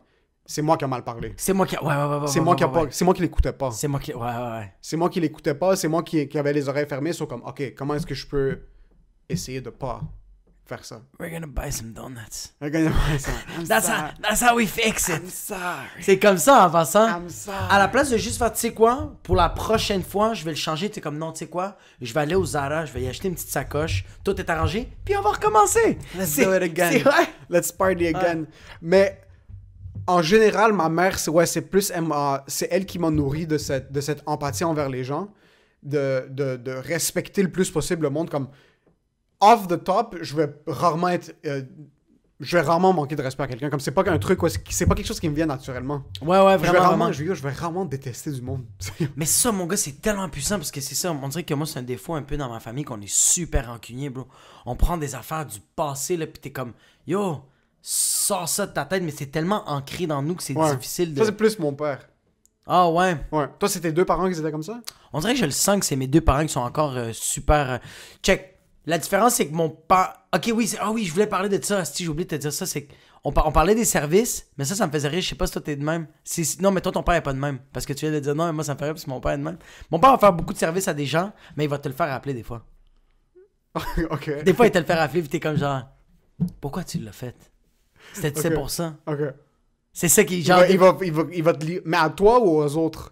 C'est moi qui ai mal parlé. C'est moi qui... Ouais. C'est moi qui l'écoutais pas. C'est moi qui... Ouais. C'est moi qui l'écoutais pas, c'est moi qui avait les oreilles fermées, sur comme, ok, comment est-ce que je peux essayer de pas faire ça? We're gonna buy some donuts. We're gonna buy some... That's how we fix it. I'm sorry. C'est comme ça en passant. I'm sorry. À la place de juste faire, tu sais quoi, pour la prochaine fois, je vais le changer. Tu sais, comme non, tu sais quoi, je vais aller au Zara, je vais y acheter une petite sacoche, tout est arrangé, puis on va recommencer. Let's do it again. Let's party again. Mais en général, ma mère, c'est plus c'est elle qui m'a nourri de cette empathie envers les gens, de respecter le plus possible le monde. Comme off the top, je vais rarement manquer de respect à quelqu'un. Comme c'est pas un truc, c'est pas quelque chose qui me vient naturellement. Ouais, vraiment. Je vais rarement détester du monde. Mais ça, mon gars, c'est tellement puissant parce que c'est ça. On dirait que moi, c'est un défaut un peu dans ma famille qu'on est super rancunier, bro. On prend des affaires du passé, là, pis t'es comme, yo, sors ça de ta tête, mais c'est tellement ancré dans nous que c'est difficile de... Ça, c'est plus mon père. Ah ouais? Ouais. Toi, c'est tes 2 parents qui étaient comme ça? On dirait que je le sens que c'est mes 2 parents qui sont encore super... Check. La différence, c'est que mon père... Ok, oui, ah oui, je voulais parler de ça. Si j'ai oublié de te dire ça, c'est qu'on parlait des services, mais ça me faisait rire. Je sais pas si toi t'es de même. Non, mais toi, ton père est pas de même. Parce que tu viens de dire non, mais moi, ça me fait rire parce que mon père est de même. Mon père va faire beaucoup de services à des gens, mais il va te le faire rappeler des fois. Ok. Des fois, il te le fait rappeler, puis t'es comme genre, pourquoi tu l'as fait? C'est Ok. pour ça. Ok. C'est ça qui, genre, Il va te lire. Mais à toi ou aux autres?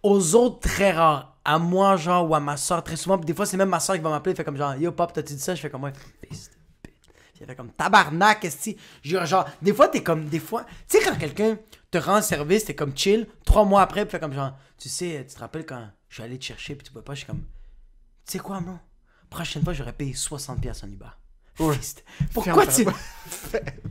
aux autres, très rare. À moi, genre, ou à ma soeur, très souvent. Puis des fois, c'est même ma soeur qui va m'appeler. Elle fait comme genre, yo, pop, t'as-tu dit ça? Je fais comme, ouais, piste. Puis elle fait comme, tabarnak, est-ce que. Genre, des fois, t'es comme, des fois. Tu sais, quand quelqu'un te rend service, t'es comme chill. 3 mois après, puis fait comme genre, tu sais, tu te rappelles quand je suis allé te chercher, puis tu pouvais pas, je suis comme, tu sais quoi, moi? Prochaine fois, j'aurais payé 60$ en Uber. Ouais. Fist. Pourquoi tu.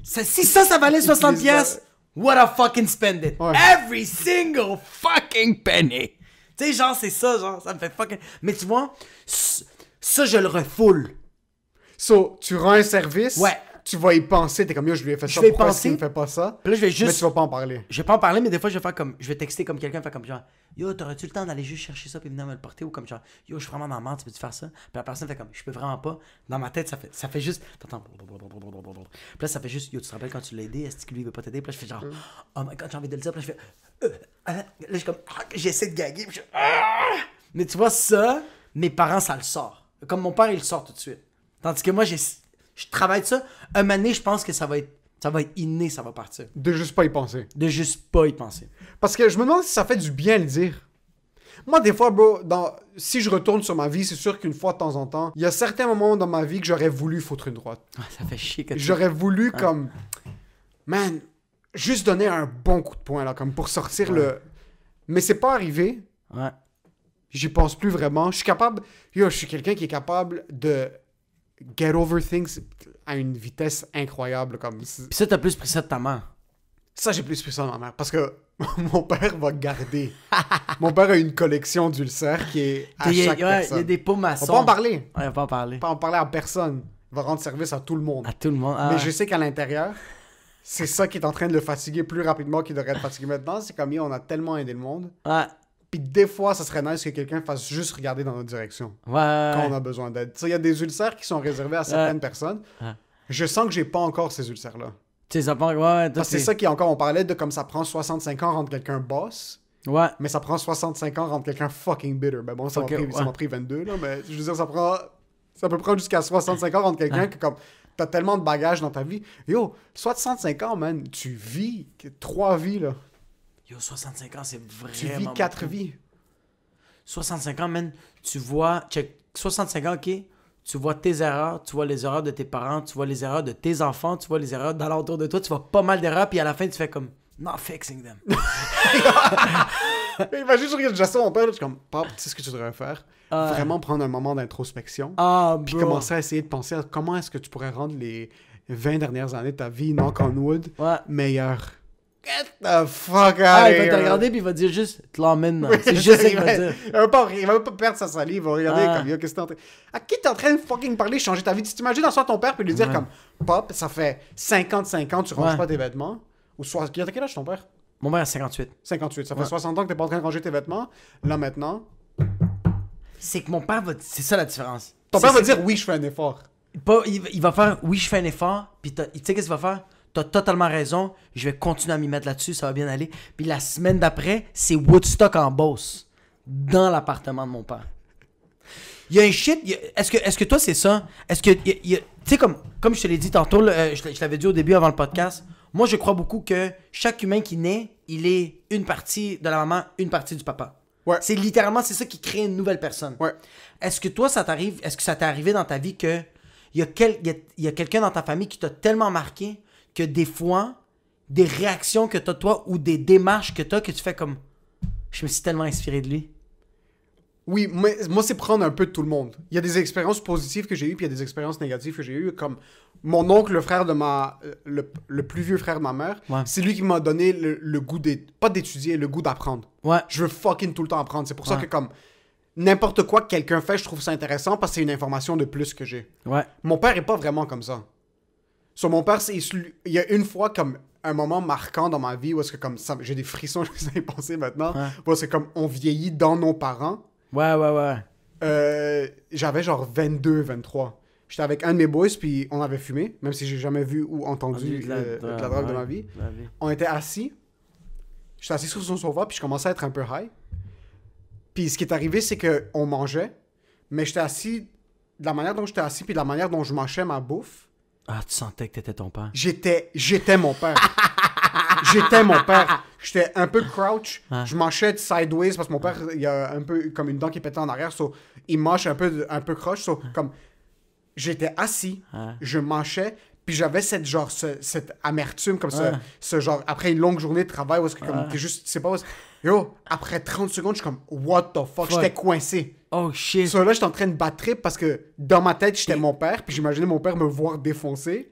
Ça. Si ça valait 60$, what a fucking spend it. Ouais. Every single fucking penny. Tu sais, genre, c'est ça, genre, ça me fait fucking. Mais tu vois, ça, je le refoule. So, tu rends un service. Ouais. Tu vas y penser. T'es comme, yo, je lui ai fait Je ça. vais y Pourquoi penser. est-ce qu'il me fait pas ça? Puis là, je vais Mais juste. tu vas pas en parler. Je vais pas en parler, mais des fois, je vais faire comme. Je vais texter comme quelqu'un, faire comme genre, yo, t'aurais-tu le temps d'aller juste chercher ça, puis venir me le porter, ou comme genre, yo, je suis vraiment dans la merde, tu peux-tu faire ça? Puis la personne fait comme, je peux vraiment pas. Dans ma tête, ça fait juste. T'entends. Puis là, ça fait juste, yo, tu te rappelles quand tu l'as aidé, est-ce que lui, il veut pas t'aider? Puis là, je fais genre, oh my god, j'ai envie de le dire. Puis là, je fais, là, je suis comme, j'essaie de gaguer, puis je fais, mais tu vois, ça, mes parents, ça le sort. Comme mon père, il le sort tout de suite. Tandis que moi, je travaille de ça. Un moment donné, je pense que ça va être inné, ça va partir. De juste pas y penser. De juste pas y penser. Parce que je me demande si ça fait du bien à le dire. Moi, des fois, bro, si je retourne sur ma vie, c'est sûr qu'une fois de temps en temps, il y a certains moments dans ma vie que j'aurais voulu foutre une droite. Ah, ça fait chier que tu... J'aurais voulu comme... Man, juste donner un bon coup de poing, là, comme pour sortir le... Mais c'est pas arrivé. Ouais. J'y pense plus vraiment. Je suis capable... Yo, je suis quelqu'un qui est capable de get over things à une vitesse incroyable. Comme... Puis ça, t'as plus pris ça de ta mère. Ça, j'ai plus pris ça de ma mère. Parce que mon père va garder. Mon père a une collection d'ulcères qui est à chaque personne. Il y a des pots maçons. On va pas en parler. Ouais, on va pas en parler. Pas en parler à personne. Il va rendre service à tout le monde. À tout le monde. Ah, Mais ouais. je sais qu'à l'intérieur, c'est ça qui est en train de le fatiguer plus rapidement qu'il devrait être fatigué maintenant. C'est comme, on a tellement aidé le monde. Ouais. Puis des fois, ça serait nice que quelqu'un fasse juste regarder dans notre direction Ouais. quand on a besoin d'aide. Tu sais, il y a des ulcères qui sont réservés à certaines personnes. Ouais. Je sens que j'ai pas encore ces ulcères-là. Tu sais, ça prend... Ouais, Parce que c'est ça qui est encore... On parlait de comme ça prend 65 ans rendre quelqu'un boss, Ouais. mais ça prend 65 ans rendre quelqu'un fucking bitter. Ben bon, ça m'a pris 22, là, mais je veux dire, ça peut prendre jusqu'à 65 ans rendre quelqu'un que comme... T'as tellement de bagages dans ta vie. Yo, 65 ans, man, tu vis 3 vies, là. Yo, 65 ans, c'est vraiment... Tu vis 4 vies. 65 ans, man, tu vois... Check, 65 ans, OK, tu vois tes erreurs, tu vois les erreurs de tes parents, tu vois les erreurs de tes enfants, tu vois les erreurs d'alentour de toi, tu vois pas mal d'erreurs, puis à la fin, tu fais comme... Not fixing them. Imagine, je regarde Jason, mon père, là, je suis comme, Pop, tu sais ce que tu devrais faire? Vraiment prendre un moment d'introspection. Ah, Puis bro. commencer à essayer de penser à comment est-ce que tu pourrais rendre les 20 dernières années de ta vie, knock on wood, Ouais. meilleures. Get the fuck out Ah, of il va te here. regarder, puis il va dire juste, te l'emmène. Non. C'est juste ça qu'il va dire. Il va pas perdre sa salive, il va regarder comme, yo, qu'est-ce que t'es en train... À qui t'es en train de fucking parler, changer ta vie? Tu t'imagines dans ton père, puis lui dire comme, Pop, ça fait 55 ans que tu ranges pas tes vêtements. Ou soit... Quel âge ton père? Mon père a 58. 58. Ça fait 60 ans que t'es pas en train de ranger tes vêtements. Là, maintenant... C'est que mon père va... C'est ça la différence. Ton père va dire, oui, je fais un effort. Il va faire, oui, je fais un effort, puis tu sais qu'est-ce qu'il va faire? T'as totalement raison, je vais continuer à m'y mettre là-dessus, ça va bien aller. Puis la semaine d'après, c'est Woodstock en Beauce, dans l'appartement de mon père. Il y a un shit, est-ce que toi c'est ça? Est-ce que, tu sais, comme je te l'ai dit tantôt, je l'avais dit au début avant le podcast, moi je crois beaucoup que chaque humain qui naît, il est une partie de la maman, une partie du papa. Ouais. C'est littéralement, c'est ça qui crée une nouvelle personne. Ouais. Est-ce que toi, est-ce que ça t'est arrivé dans ta vie que il y a quelqu'un dans ta famille qui t'a tellement marqué que des fois, des réactions que t'as toi ou des démarches que t'as que tu fais comme, je me suis tellement inspiré de lui. Oui, moi, c'est prendre un peu de tout le monde. Il y a des expériences positives que j'ai eues, puis il y a des expériences négatives que j'ai eues, comme mon oncle, le frère de le plus vieux frère de ma mère, Ouais. c'est lui qui m'a donné le goût pas d'étudier, le goût d'apprendre. Ouais. Je veux fucking tout le temps apprendre. C'est pour ça Ouais. que comme n'importe quoi que quelqu'un fait, je trouve ça intéressant parce que c'est une information de plus que j'ai. Ouais. Mon père est pas vraiment comme ça. Sur mon père, il y a une fois comme un moment marquant dans ma vie où est-ce que comme ça, j'ai des frissons, je sais penser maintenant, Ouais. où est-ce que comme on vieillit dans nos parents. Ouais. J'avais genre 22, 23. J'étais avec un de mes boys, puis on avait fumé, même si j'ai jamais vu ou entendu de la drogue de ma vie. On était assis. J'étais assis sur son sofa, puis je commençais à être un peu high. Puis ce qui est arrivé, c'est qu'on mangeait, mais j'étais assis, de la manière dont j'étais assis, puis de la manière dont je mâchais ma bouffe. Ah, tu sentais que t'étais ton père. J'étais mon père. J'étais mon père. J'étais un peu crouch. Je mâchais sideways parce que mon père, il a un peu comme une dent qui pétait en arrière. So, il mâche un peu croche. So, comme j'étais assis, je mâchais, puis j'avais cette amertume comme ça. Ce genre, après une longue journée de travail, où est-ce que comme, t'es juste, tu sais pas, yo, après 30 secondes, je suis comme, what the fuck? J'étais coincé. Oh shit. So là, j'étais en train de battre trip parce que dans ma tête, j'étais mon père, puis j'imaginais mon père me voir défoncer.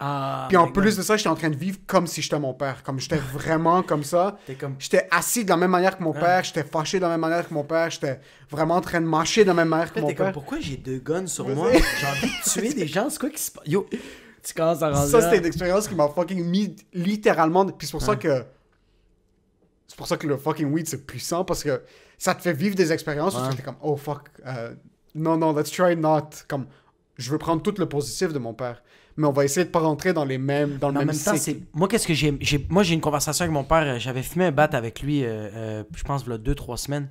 Puis en plus de ça, j'étais en train de vivre comme si j'étais mon père. Comme j'étais vraiment comme ça. J'étais assis de la même manière que mon père, j'étais fâché de la même manière que mon père, j'étais vraiment en train de mâcher de la même manière que mon père. Comme, pourquoi j'ai 2 guns sur moi? J'ai envie de tuer des gens, c'est quoi qui se passe? Yo, tu commences à rendre. Ça, c'était une expérience qui m'a fucking mis littéralement. Puis c'est pour ça que. C'est pour ça que le fucking weed, c'est puissant parce que ça te fait vivre des expériences où tu es comme, oh fuck, non, let's try not. Comme, je veux prendre tout le positif de mon père, mais on va essayer de pas rentrer dans le même temps, moi, qu'est-ce que moi, j'ai une conversation avec mon père. J'avais fumé un bat avec lui, je pense, il y a 2-3 semaines.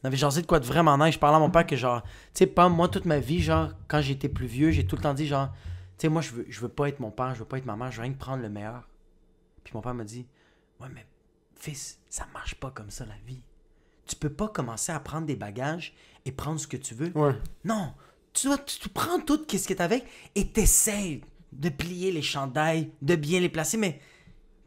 On avait jasé de quoi de vraiment nice. Je parlais à mon père que, genre, tu sais, pas moi, toute ma vie, genre, quand j'étais plus vieux, j'ai tout le temps dit, genre, tu sais, moi, je veux pas être mon père, je veux pas être ma mère, je veux rien que prendre le meilleur. Puis mon père m'a dit, ouais, mais fils, ça marche pas comme ça, la vie. Tu peux pas commencer à prendre des bagages et prendre ce que tu veux. Ouais. Non. Tu prends tout ce que t'as avec et t'essayes de plier les chandails, de bien les placer, mais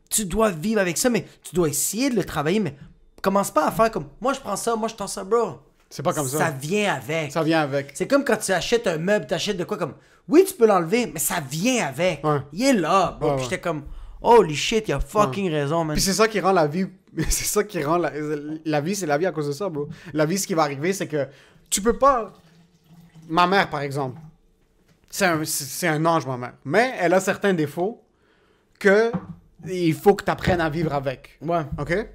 tu dois vivre avec ça, mais tu dois essayer de le travailler, mais commence pas à faire comme, moi je prends ça, moi je prends ça, bro. C'est pas comme ça. Ça vient avec. Ça vient avec. C'est comme quand tu achètes un meuble, t'achètes de quoi comme, oui, tu peux l'enlever, mais ça vient avec. Ouais. Il est là, bro. Puis j'étais comme, holy shit, il a fucking raison, man. Puis c'est ça qui rend la vie. C'est ça qui rend la vie, c'est la vie à cause de ça, bro. La vie, ce qui va arriver, c'est que tu peux pas. Ma mère, par exemple, c'est un ange, ma mère. Mais elle a certains défauts que il faut que tu apprennes à vivre avec. Ouais. OK?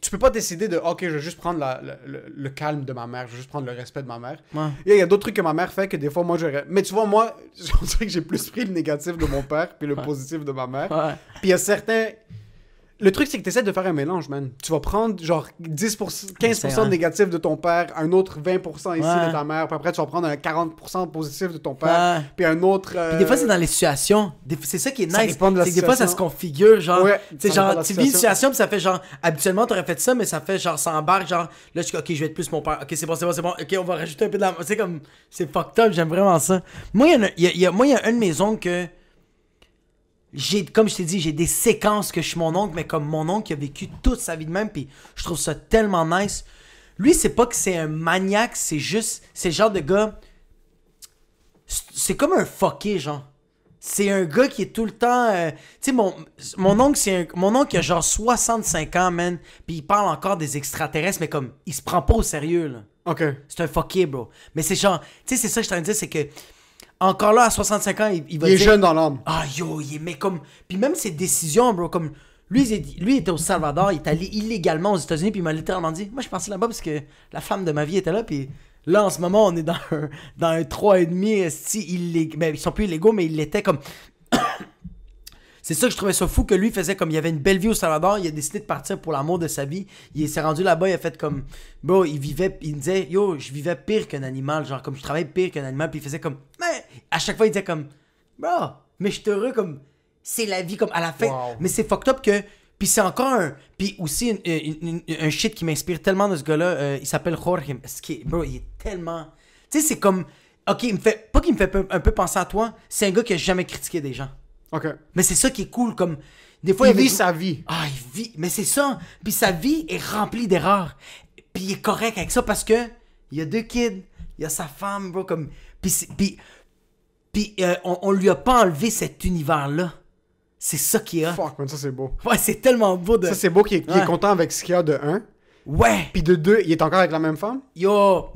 Tu peux pas décider de, OK, je vais juste prendre le calme de ma mère, je vais juste prendre le respect de ma mère. Ouais. Il y a d'autres trucs que ma mère fait que des fois, moi, j'aurais... Mais tu vois, moi, on dirait que j'ai plus pris le négatif de mon père puis le positif de ma mère. Ouais. Puis il y a certains... Le truc, c'est que tu essaies de faire un mélange, man. Tu vas prendre, genre, 15% de négatif de ton père, un autre 20% ici de ta mère, puis après, tu vas prendre un 40% positif de ton père, puis un autre... Puis des fois, c'est dans les situations. C'est ça qui est nice. Ça dépend de la c'est que des fois, ça se configure, genre... Ouais, c'est genre, tu vis une situation, puis ça fait genre... Habituellement, t'aurais fait ça, mais ça fait genre, ça embarque, genre... Là, je suis OK, je vais être plus mon père. OK, c'est bon. OK, on va rajouter un peu de la... C'est comme... C'est fucked up, j'aime vraiment ça. Moi, il y a un de mes oncles que... Comme je t'ai dit, j'ai des séquences que je suis mon oncle, mais comme mon oncle qui a vécu toute sa vie de même, puis je trouve ça tellement nice. Lui, c'est pas que c'est un maniaque, c'est juste... C'est le genre de gars... C'est comme un fucké, genre. C'est un gars qui est tout le temps... tu sais, mon oncle, mon oncle qui a genre 65 ans, man, puis il parle encore des extraterrestres, mais comme, il se prend pas au sérieux, là. OK. C'est un fucké, bro. Mais c'est genre... Tu sais, c'est ça que je suis en train de dire, c'est que... Encore là, à 65 ans, il va dire... Il est dire, jeune dans l'âme. Ah, yo, mais comme... Puis même ses décisions, bro, comme... Lui, il était au Salvador, il est allé illégalement aux États-Unis, puis il m'a littéralement dit, moi, je suis parti là-bas parce que la femme de ma vie était là, puis là, en ce moment, on est dans un 3,5, ben, ils sont plus illégaux, mais il l'était comme... C'est ça que je trouvais ça fou, que lui faisait comme, il avait une belle vie au Salvador, il a décidé de partir pour l'amour de sa vie, il s'est rendu là-bas, il a fait comme, bro, il disait, yo, je vivais pire qu'un animal, genre, comme, je travaillais pire qu'un animal, puis il faisait comme, mais, à chaque fois, il disait comme, bro, mais je suis heureux, comme, c'est la vie, comme, à la fin, mais c'est fucked up que, puis c'est encore puis aussi, un shit qui m'inspire tellement de ce gars-là, il s'appelle Jorge, bro, il est tellement, tu sais, c'est comme, ok, pas qu'il me fait un peu penser à toi, c'est un gars qui a jamais critiqué des gens. OK. Mais c'est ça qui est cool, comme... Des fois, il vit sa vie. Ah, il vit... Mais c'est ça. Puis sa vie est remplie d'erreurs. Puis il est correct avec ça parce que... Il y a 2 kids. Il y a sa femme, bro, comme... Puis on lui a pas enlevé cet univers-là. C'est ça qu'il y a. Fuck, man, ça c'est beau. Ouais, c'est tellement beau de... Ça c'est beau qu'il est content avec ce qu'il y a de un. Ouais! Puis de deux, il est encore avec la même femme? Yo,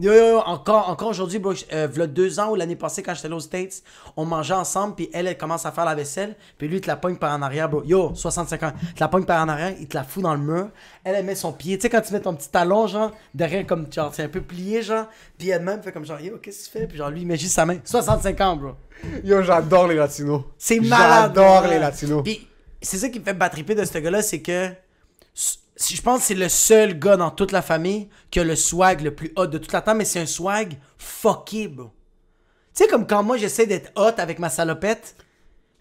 encore aujourd'hui, bro, v'là 2 ans ou l'année passée, quand j'étais là aux States, on mangeait ensemble, puis elle commence à faire la vaisselle, puis lui, il te la pogne par en arrière, bro. Yo, 65 ans. Il te la pogne par en arrière, il te la fout dans le mur. Elle met son pied, tu sais, quand tu mets ton petit talon, genre, derrière, comme, genre, c'est un peu plié, genre, puis elle-même fait comme, genre, yo, qu'est-ce que tu fais? Puis genre, lui, il met juste sa main. 65 ans, bro. Yo, j'adore les latinos. C'est malade. J'adore bro. les latinos. Puis, c'est ça qui me fait battriper de ce gars-là, c'est que je pense que c'est le seul gars dans toute la famille qui a le swag le plus hot de toute la temps, mais c'est un swag fucké, bro. Tu sais, comme quand moi j'essaie d'être hot avec ma salopette,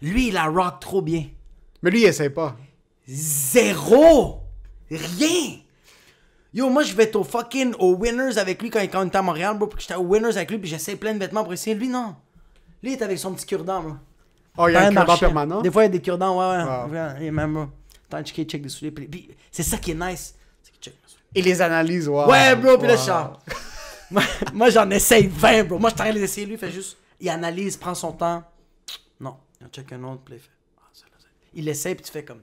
lui il la rock trop bien. Mais lui, il essaie pas. Zéro! Rien! Yo, moi je vais être au Winners avec lui quand il était à Montréal, bro, puis que j'étais au Winners avec lui, puis j'essaie plein de vêtements pour essayer. Lui, non. Lui, il est avec son petit cure-dent, bro. Oh, il y a un cure-dent permanent? Des fois, il y a des cure-dents, ouais. Wow. Il est même, bro. Attends, check des souliers. Puis c'est ça qui est nice. C'est qu'il check les souliers. Il les analyse, wow. Ouais, bro, puis là, Wow. je chante. Moi, j'en essaye 20, bro. Moi, je t'arrête d'essayer, lui, il fait juste. Il analyse, prend son temps. Non, il en check un autre, puis il fait. Ah, c'est. Il essaie, puis tu fais comme.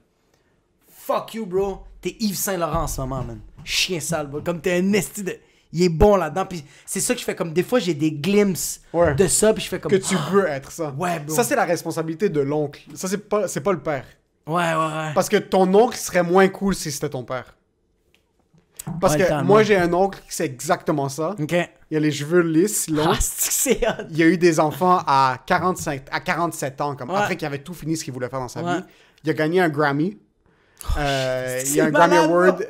Fuck you, bro. T'es Yves Saint-Laurent en ce moment, man. Chien sale, bro. Comme t'es un esti de. Il est bon là-dedans. Puis c'est ça que je fais comme. Des fois, j'ai des glimpses Ouais. de ça, puis je fais comme. Que tu veux être ça. Ouais, bro. Ça, c'est la responsabilité de l'oncle. Ça, c'est pas le père. Ouais. Parce que ton oncle serait moins cool si c'était ton père. Parce Ouais, que tellement. moi, j'ai un oncle qui c'est exactement ça. Ok. Il a les cheveux lisses, longs. Ah, c'est hot. Il a eu des enfants à 47 ans, comme Ouais. après qu'il avait tout fini ce qu'il voulait faire dans sa Ouais. vie. Il a gagné un Grammy. Il y a un c'est Grammy malade, Award.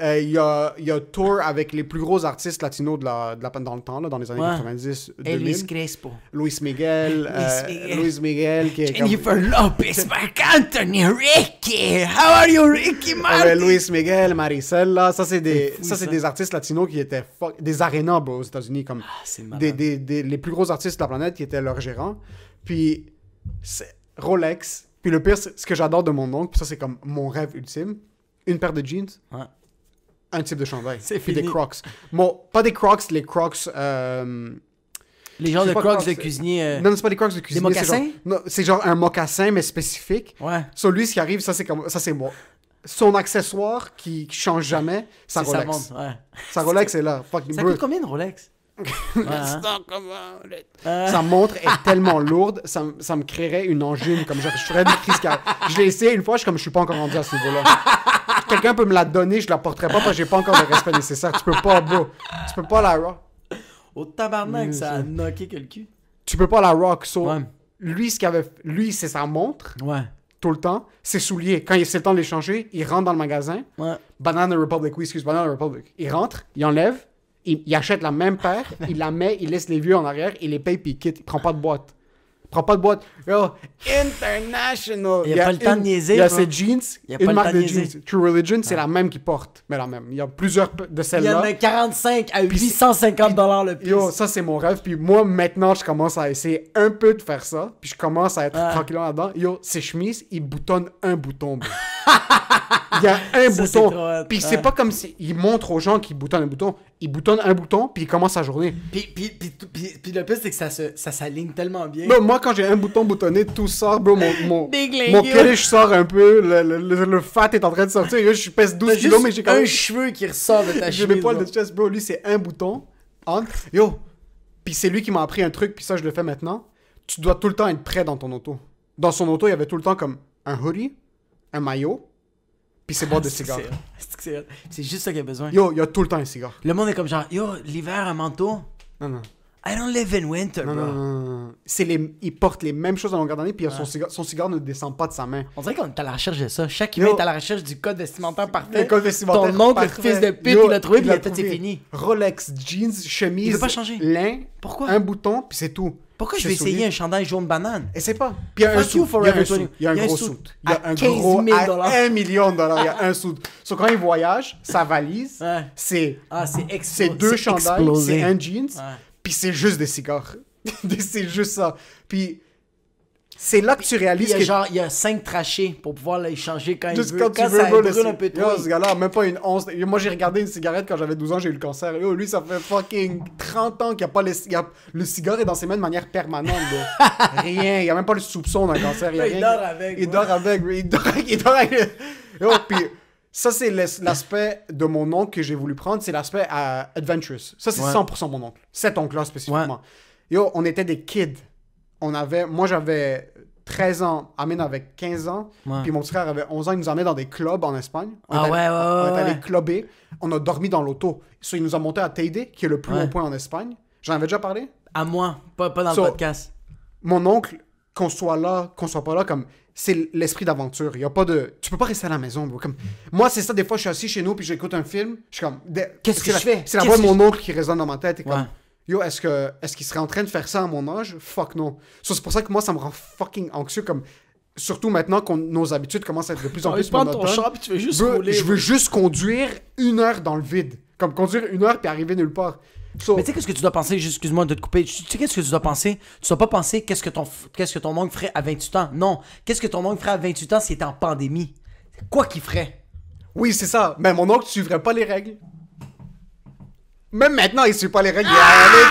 Il a tour avec les plus gros artistes latinos dans le temps, là, dans les années Ouais. 90, Et 2000. Luis Crespo. Luis Miguel. Luis Miguel qui est comme... Jennifer Lopez, Marc Anthony, Ricky. How are you, Ricky Martin? Luis Miguel, Maricel, là, ça c'est des, fou, ça c'est ça. des artistes latinos qui étaient des arénas, bro, aux États-Unis, comme c'est malade. les plus gros artistes de la planète qui étaient leurs gérants. Puis Rolex. Puis le pire, ce que j'adore de mon oncle, puis ça c'est comme mon rêve ultime, une paire de jeans, Ouais. un type de chandail, C'est puis fini. des Crocs. Bon, pas des Crocs, les Crocs. Les genres c'est de pas crocs Crocs, de cuisinier. Non, c'est pas des Crocs de cuisine. mocassins? C'est genre un mocassin mais spécifique. Ouais. Sur lui, ce qui arrive, ça c'est moi. Son accessoire qui change jamais, sa C'est sa Rolex. montre, ouais. Sa Rolex est là. Fucking Ça bro. coûte combien une Rolex? Ouais, hein? Sa montre est tellement lourde, ça me créerait une angine. Comme je ferais des crises cardiaques. Je l'ai essayé une fois, je suis pas encore rendu à ce niveau-là. Quelqu'un peut me la donner, je la porterai pas parce que j'ai pas encore le respect nécessaire. Tu peux pas, bro. Tu peux pas la rock. Au tabarnak, ça a knocké que le cul. Tu peux pas la rock. So, Ouais. lui, c'est sa montre, Ouais. tout le temps. Ses souliers, quand c'est le temps de les changer, il rentre dans le magasin. Ouais. Banana Republic, oui, excuse, Banana Republic. Il rentre, il enlève, il achète la même paire, il la met, il laisse les vieux en arrière, il les paye, puis il quitte. Il prend pas de boîte. Il prend pas de boîte. Yo, international. Il y a pas le temps de niaiser, Il y a bro. ses jeans, Il y a pas une le marque temps de de niaiser. jeans. True Religion, c'est la même qu'il porte. Mais la même. Il y a plusieurs de Il y en celles-là. a 45 à 850$ le piece. Yo, ça c'est mon rêve. Puis moi, maintenant, je commence à essayer un peu de faire ça. Puis je commence à être Ah. tranquillement là-dedans. Yo, ses chemises, il boutonne un bouton, bro. Il y a un Ça, c'est bouton. trop hot. Puis c'est Ouais. pas comme si il montre aux gens qu'il boutonne un bouton. Il boutonne un bouton, puis il commence sa journée. Puis le pire, c'est que ça s'aligne tellement bien. Bro, moi, quand j'ai un bouton boutonné, tout sort, bro. Mon Déglingue. kirish sort un peu. Le fat est en train de sortir. Yo, je pèse 12 T'as kilos, juste mais j'ai quand un même... cheveu qui ressort de ta J'ai mes chemise. poils bro. de chest, bro. Lui, c'est un bouton. Entre. Yo. Puis c'est lui qui m'a appris un truc, puis ça, je le fais maintenant. Tu dois tout le temps être prêt dans ton auto. Dans son auto, il y avait tout le temps comme un hoodie, un maillot, puis ses boîtes de C'est- cigares. C'est juste ça qu'il a besoin. Yo, il y a tout le temps un cigare. Le monde est comme genre, yo, l'hiver, un manteau. Non, non. I don't live in winter, Non, bro. non, non, non. Il porte les mêmes choses à longueur d'année, puis il a son cigare ne descend pas de sa main. On dirait qu'on est à la recherche de ça. Chaque humain Yo. est à la recherche du code vestimentaire parfait. Le code vestimentaire Ton oncle, parfait. le fils de pute, Yo, il l'a trouvé, puis il l'a il a fait, c'est trouvé. fini. Rolex, jeans, chemise, Il veut pas changer. lin, Pourquoi? un bouton, puis c'est tout. Pourquoi je Ses vais essayer souliers. un chandail jaune banane? Essaie pas. Puis il y a un Fuck you, suit. Il y a un Forever suit. 20. Il y a un gros suit. suit. Il y a À un 15 gros 000 à $1 million. Il y a un suit. So, quand il voyage, sa valise, Ouais. c'est Ah, c'est c'est deux chandails, c'est un jeans, Ouais. puis c'est juste des cigares. C'est juste ça. Puis c'est là que tu réalises que Il y a 5 trachés pour pouvoir les changer quand il juste veut. quand tu veux, ça bro, brûle un peu yo, trop. ce gars-là, même pas une once. Yo, moi, j'ai regardé une cigarette quand j'avais 12 ans, j'ai eu le cancer. Yo, lui, ça fait fucking 30 ans qu'il n'y a pas le cigare est dans ses mains de manière permanente, bro. Rien. Il n'y a même pas le soupçon d'un cancer. Il Il rien. dort avec, Il bro. dort avec, bro. Il dort avec. Yo, puis Ça, c'est l'aspect de mon oncle que j'ai voulu prendre. C'est l'aspect adventurous. Ça, c'est 100% mon oncle. Cet oncle-là, spécifiquement. Ouais. Yo, on était des kids. Moi, j'avais 13 ans. Amin avait 15 ans. Ouais. Puis mon frère avait 11 ans. Il nous emmenait dans des clubs en Espagne. On est allé clubber. On a dormi dans l'auto. Il nous a monté à Teide, qui est le plus haut point en Espagne. J'en avais déjà parlé? À moi. Pas dans le podcast. Mon oncle, qu'on soit là, qu'on soit pas là, comme... C'est l'esprit d'aventure. Il y a pas de... Tu peux pas rester à la maison, bro. Comme... Moi, c'est ça. Des fois, je suis assis chez nous puis j'écoute un film. Je suis comme... Qu'est-ce que je fais? C'est la voix de mon oncle qui résonne dans ma tête. Et comme... Yo, est-ce qu'il serait en train de faire ça à mon âge? Fuck non. So, c'est pour ça que moi, ça me rend fucking anxieux. Comme... Surtout maintenant que nos habitudes commencent à être de plus en plus monotones. Ton char puis tu veux juste rouler. Je veux juste conduire 1 heure dans le vide. Comme conduire 1 heure puis arriver nulle part. Mais tu sais qu'est-ce que tu dois penser, juste excuse-moi de te couper, tu sais qu'est-ce que tu dois penser? Tu dois pas penser qu'est-ce que ton oncle ferait à 28 ans. Non, qu'est-ce que ton oncle ferait à 28 ans s'il était en pandémie? Quoi qu'il ferait? Oui, c'est ça. Mais mon oncle suivrait pas les règles. Même maintenant, il suit pas les règles.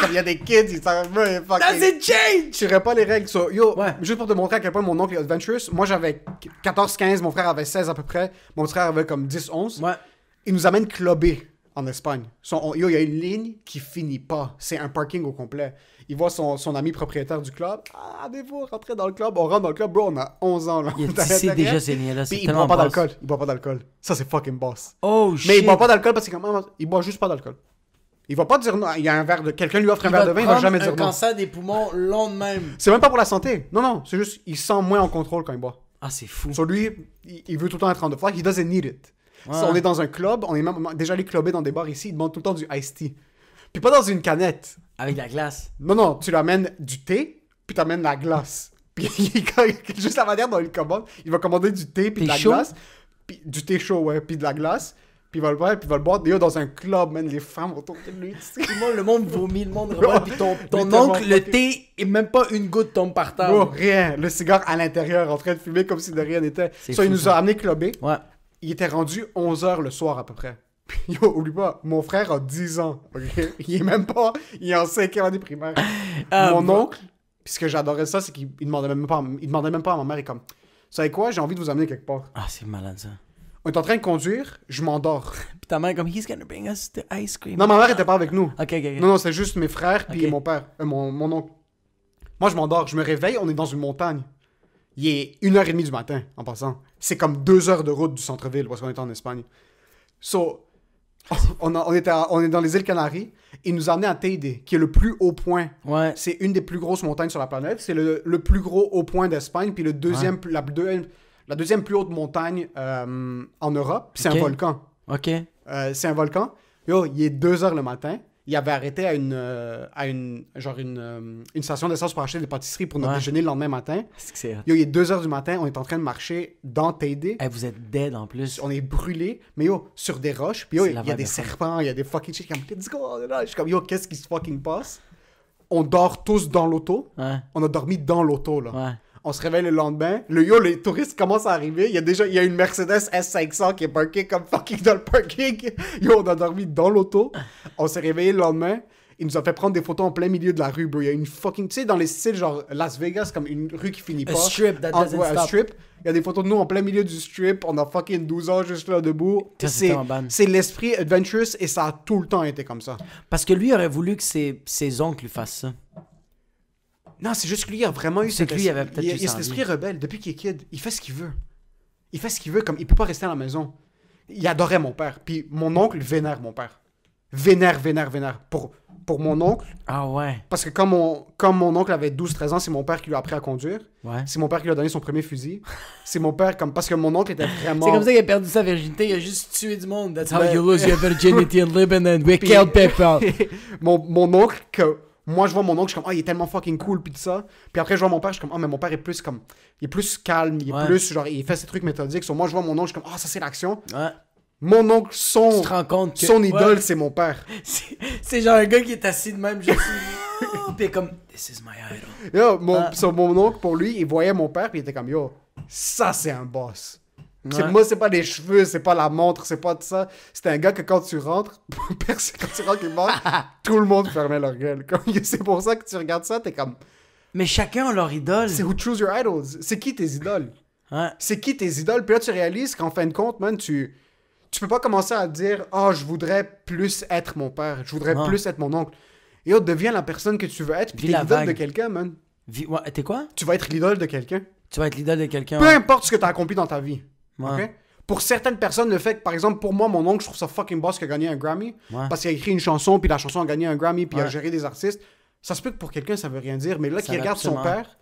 Comme il y a des kids, il s'en veut. Doesn't change! Il suivrait pas les règles. So, yo, juste pour te montrer à quel point mon oncle est adventurous, moi j'avais 14-15, mon frère avait 16 à peu près, mon frère avait comme 10-11. Ouais. Il nous amène clubber en Espagne. Il y a une ligne qui finit pas. C'est un parking au complet. Il voit son ami propriétaire du club. Ah, avez-vous rentré dans le club? On rentre dans le club, bro, on a 11 ans. Là. C'est déjà c'est là. Puis il boit pas d'alcool. Il boit pas d'alcool. Ça, c'est fucking boss. Oh, shit. Mais il boit pas d'alcool parce qu'il boit juste pas d'alcool. Il va pas dire non. Il y a un verre de... Quelqu'un lui offre un verre de vin, il va jamais dire non. Il va un cancer des poumons long de même. C'est même pas pour la santé. Non. C'est juste, il sent moins en contrôle quand il boit. Ah, c'est fou. Sur lui, il veut tout le temps être en flag. He doesn't need it. Ouais. So, on est dans un club, on est même déjà allé clubber dans des bars ici, ils demandent tout le temps du iced tea. Puis pas dans une canette. Avec de la glace. Non, tu lui amènes du thé, puis tu amènes de la glace. Puis juste la manière dont il commande, il va commander du thé, puis de la glace. Puis du thé chaud, ouais, puis de la glace. Puis il va le boire, puis il va le boire. D'ailleurs, dans un club, man, les femmes autour de lui. Le monde vomit, le monde revoit. Puis ton oncle, le thé, et même pas une goutte tombe par terre. Oh, rien. Le cigare à l'intérieur, en train de fumer comme si de rien n'était. Ça, il nous a amené clubber. Ouais. Il était rendu 11h le soir à peu près. Yo, oublie pas, mon frère a 10 ans. Okay? Il est même pas... Il est en 5e année primaire. Mon oncle, puis ce que j'adorais ça, c'est qu'il demandait même pas à ma mère, il est comme... Vous savez quoi, j'ai envie de vous amener quelque part. Ah, c'est malade ça. On est en train de conduire, je m'endors. Puis ta mère comme, he's gonna bring us the ice cream. Non, ma mère était pas avec nous. Ok. Non, c'est juste mes frères puis mon père, mon oncle. Moi, je m'endors, je me réveille, on est dans une montagne. Il est 1h30 du matin, en passant. C'est comme 2 heures de route du centre-ville, parce qu'on est en Espagne. So, on est dans les îles Canaries. Il nous a amené à Teide, qui est le plus haut point. Ouais. C'est une des plus grosses montagnes sur la planète. C'est le plus gros haut point d'Espagne, puis la deuxième plus haute montagne en Europe. Puis c'est un volcan. OK. C'est un volcan. Yo, il est 2 heures le matin. Il avait arrêté à une station d'essence pour acheter des pâtisseries pour notre déjeuner le lendemain matin. Yo, il est 2 heures du matin, on est en train de marcher dans Teide. Hey, vous êtes dead en plus. On est brûlés, mais yo, sur des roches. Puis yo, il y a des serpents, il y a des fucking shit. Comme, let's go. Je suis comme, yo, qu'est-ce qui se fucking passe? On dort tous dans l'auto. Ouais. On a dormi dans l'auto, là. Ouais. On se réveille le lendemain. Les touristes commencent à arriver. Il y a une Mercedes S500 qui est parkée comme fucking dans le parking. Yo, on a dormi dans l'auto. On s'est réveillé le lendemain. Il nous a fait prendre des photos en plein milieu de la rue, bro. Il y a une fucking... Tu sais, dans les styles genre Las Vegas, comme une rue qui finit pas. A strip that doesn't stop. Un strip. Il y a des photos de nous en plein milieu du strip. On a fucking 12 ans juste là debout. C'est l'esprit adventurous et ça a tout le temps été comme ça. Parce que lui aurait voulu que ses oncles lui fassent ça. Non, c'est juste que lui, il a vraiment eu cet esprit. Il a cet esprit rebelle depuis qu'il est kid. Il fait ce qu'il veut. Il fait ce qu'il veut, comme il peut pas rester à la maison. Il adorait mon père. Puis mon oncle vénère mon père. Vénère. Pour mon oncle. Ah ouais. Parce que comme mon oncle avait 12-13 ans, c'est mon père qui lui a appris à conduire. Ouais. C'est mon père qui lui a donné son premier fusil. C'est mon père, comme parce que mon oncle était vraiment... C'est comme ça qu'il a perdu sa virginité. Il a juste tué du monde. That's how you lose your virginity in Lebanon. We killed people. Mon oncle, que... Moi, je vois mon oncle, je suis comme, il est tellement fucking cool, pis tout ça. Puis après, je vois mon père, je suis comme, mais mon père est plus comme, il est plus calme, il est plus, genre, il fait ses trucs méthodiques. So, moi, je vois mon oncle, je suis comme, ça, c'est l'action. Ouais. Mon oncle, son idole, c'est mon père. C'est genre un gars qui est assis de même, juste, pis comme, this is my idol. Yo, mon oncle, pour lui, il voyait mon père, pis il était comme, yo, ça, c'est un boss. Moi, c'est pas les cheveux, c'est pas la montre, c'est pas tout ça. C'était un gars que quand tu rentres, tout le monde fermait leur gueule. C'est pour ça que tu regardes ça, t'es comme... Mais chacun a leur idole. C'est who choose your idols. C'est qui tes idoles? Ouais. C'est qui tes idoles? Puis là, tu réalises qu'en fin de compte, man, tu Tu peux pas commencer à dire « Oh, je voudrais plus être mon père. Je voudrais Non. plus être mon oncle. » Yo, deviens la personne que tu veux être, puis Vis t'es la l'idole vague. de quelqu'un, man. Ouais, t'es quoi? Tu vas être l'idole de quelqu'un. Tu vas être l'idole de quelqu'un. Peu importe ce que t'as accompli dans ta vie. Ouais. OK? Pour certaines personnes, le fait que, par exemple, pour moi, mon oncle, je trouve ça fucking boss qu'il a gagné un Grammy. Ouais. Parce qu'il a écrit une chanson, puis la chanson a gagné un Grammy, puis il a Ouais. géré des artistes. Ça se peut que pour quelqu'un, ça veut rien dire. Mais là, Ça qu'il veut regarde son absolument. père,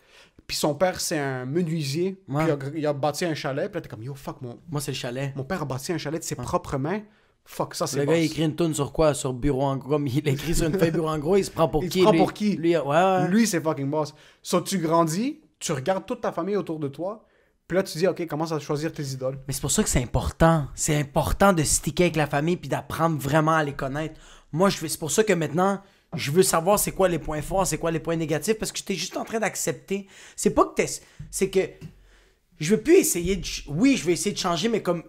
puis son père, c'est un menuisier, Ouais. puis il a bâti un chalet, puis là, t'es comme, yo, fuck, Moi, c'est le chalet. mon père a bâti un chalet de ses propres mains. Fuck, ça, c'est Le boss. gars, il écrit une toune sur quoi? Sur bureau en gros. Comme il écrit sur une feuille bureau en gros, il se prend pour Il se qui? prend lui? pour qui? Lui, ouais. Lui, c'est fucking boss. So, tu grandis, tu regardes toute ta famille autour de toi, puis là, tu dis, OK, commence à choisir tes idoles. Mais c'est pour ça que c'est important. C'est important de sticker avec la famille puis d'apprendre vraiment à les connaître. Moi, c'est pour ça que maintenant, je veux savoir c'est quoi les points forts, c'est quoi les points négatifs, parce que j'étais juste en train d'accepter. C'est pas que c'est que je veux plus essayer de... Oui, je vais essayer de changer, mais comme...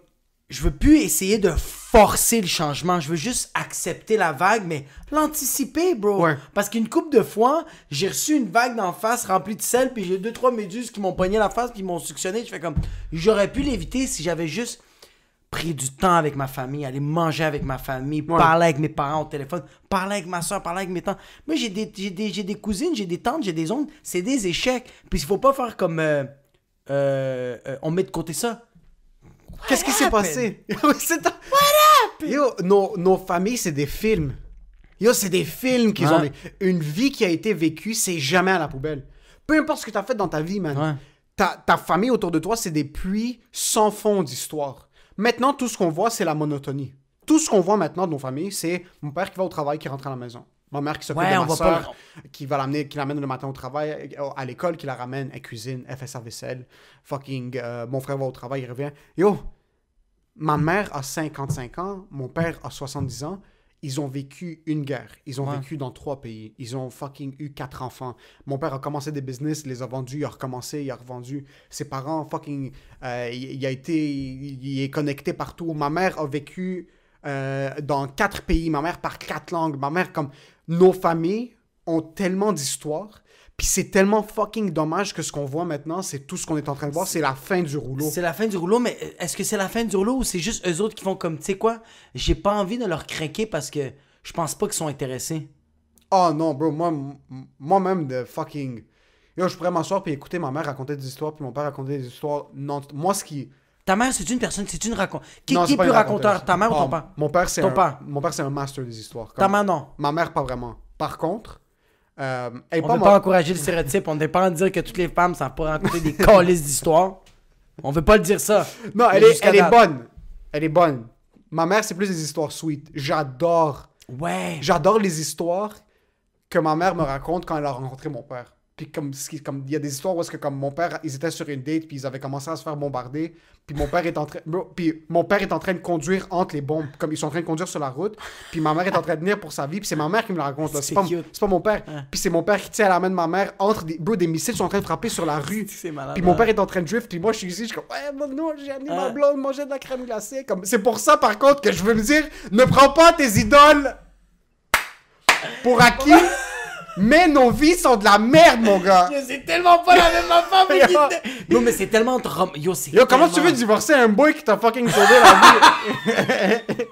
Je veux plus essayer de forcer le changement. Je veux juste accepter la vague, mais l'anticiper, bro. Ouais. Parce qu'une couple de fois, j'ai reçu une vague d'en face remplie de sel, puis j'ai 2-3 méduses qui m'ont pogné la face, puis ils m'ont suctionné. Je fais comme... J'aurais pu l'éviter si j'avais juste pris du temps avec ma famille, aller manger avec ma famille, parler avec mes parents au téléphone, parler avec ma soeur, parler avec mes tantes. Moi, j'ai des cousines, j'ai des tantes, j'ai des oncles. C'est des échecs. Puis il faut pas faire comme... on met de côté ça. Qu'est-ce qui s'est passé? Yo, nos familles, c'est des films. Yo, c'est des films qu'ils ont. Une vie qui a été vécue, c'est jamais à la poubelle. Peu importe ce que t'as fait dans ta vie, man. Ouais. Ta famille autour de toi, c'est des puits sans fond d'histoire. Maintenant, tout ce qu'on voit, c'est la monotonie. Tout ce qu'on voit maintenant de nos familles, c'est mon père qui va au travail, qui rentre à la maison. Ma mère qui s'occupe Ouais, de on ma va pas soeur, qui l'amène le matin au travail, à l'école, qui la ramène, elle cuisine, elle fait sa vaisselle. Fucking, mon frère va au travail, il revient. Yo, ma mère a 55 ans, mon père a 70 ans. Ils ont vécu une guerre. Ils ont vécu dans 3 pays. Ils ont fucking eu 4 enfants. Mon père a commencé des business, les a vendus, il a recommencé, il a revendu. Ses parents, fucking, il est connecté partout. Ma mère a vécu dans 4 pays. Ma mère parle 4 langues. Ma mère, comme, nos familles ont tellement d'histoires. Puis c'est tellement fucking dommage que ce qu'on voit maintenant, c'est tout ce qu'on est en train de voir, c'est la fin du rouleau. C'est la fin du rouleau, mais est-ce que c'est la fin du rouleau ou c'est juste eux autres qui font comme, tu sais quoi, j'ai pas envie de leur craquer parce que je pense pas qu'ils sont intéressés. Oh non, bro, moi-même de fucking... Yo, je pourrais m'asseoir puis écouter ma mère raconter des histoires puis mon père raconter des histoires. Non, moi, ce qui... Ta mère, c'est une personne, c'est une raconte. Qui Non, est c'est pas plus une raconteur, raconteuse. ta mère ou ton Oh, père? Mon père, c'est Ton père. Mon père, c'est un master des histoires. Ta mère, non. Ma mère, pas vraiment. Par contre, elle est On pas veut pas encourager le stéréotype, on ne veut pas en dire que toutes les femmes savent pas raconter des calices d'histoires. On veut pas le dire ça. Non, Mais elle jusqu'à est date. bonne. Elle est bonne. Ma mère, c'est plus des histoires sweet. J'adore les histoires que ma mère me raconte quand elle a rencontré mon père. Puis comme il y a des histoires où est-ce que comme mon père, ils étaient sur une date puis ils avaient commencé à se faire bombarder, puis mon père est en train de conduire entre les bombes, comme ils sont en train de conduire sur la route, puis ma mère est en train de venir pour sa vie, puis c'est ma mère qui me la raconte là. C'est C'est pas mon père. Hein. Puis c'est mon père qui tient à la main de ma mère entre des missiles sont en train de frapper sur la rue. C'est malade. Puis mon père est en train de drift, puis moi je suis ici, je suis comme ouais, non, j'ai amené ma blonde manger de la crème glacée. Comme c'est pour ça par contre que je veux me dire, ne prends pas tes idoles pour acquis. Mais nos vies sont de la merde, mon gars. C'est tellement pas la même affaire, mais non, mais c'est tellement Yo, c'est Yo, comment tu tellement- veux divorcer un boy qui t'a fucking sauvé la vie?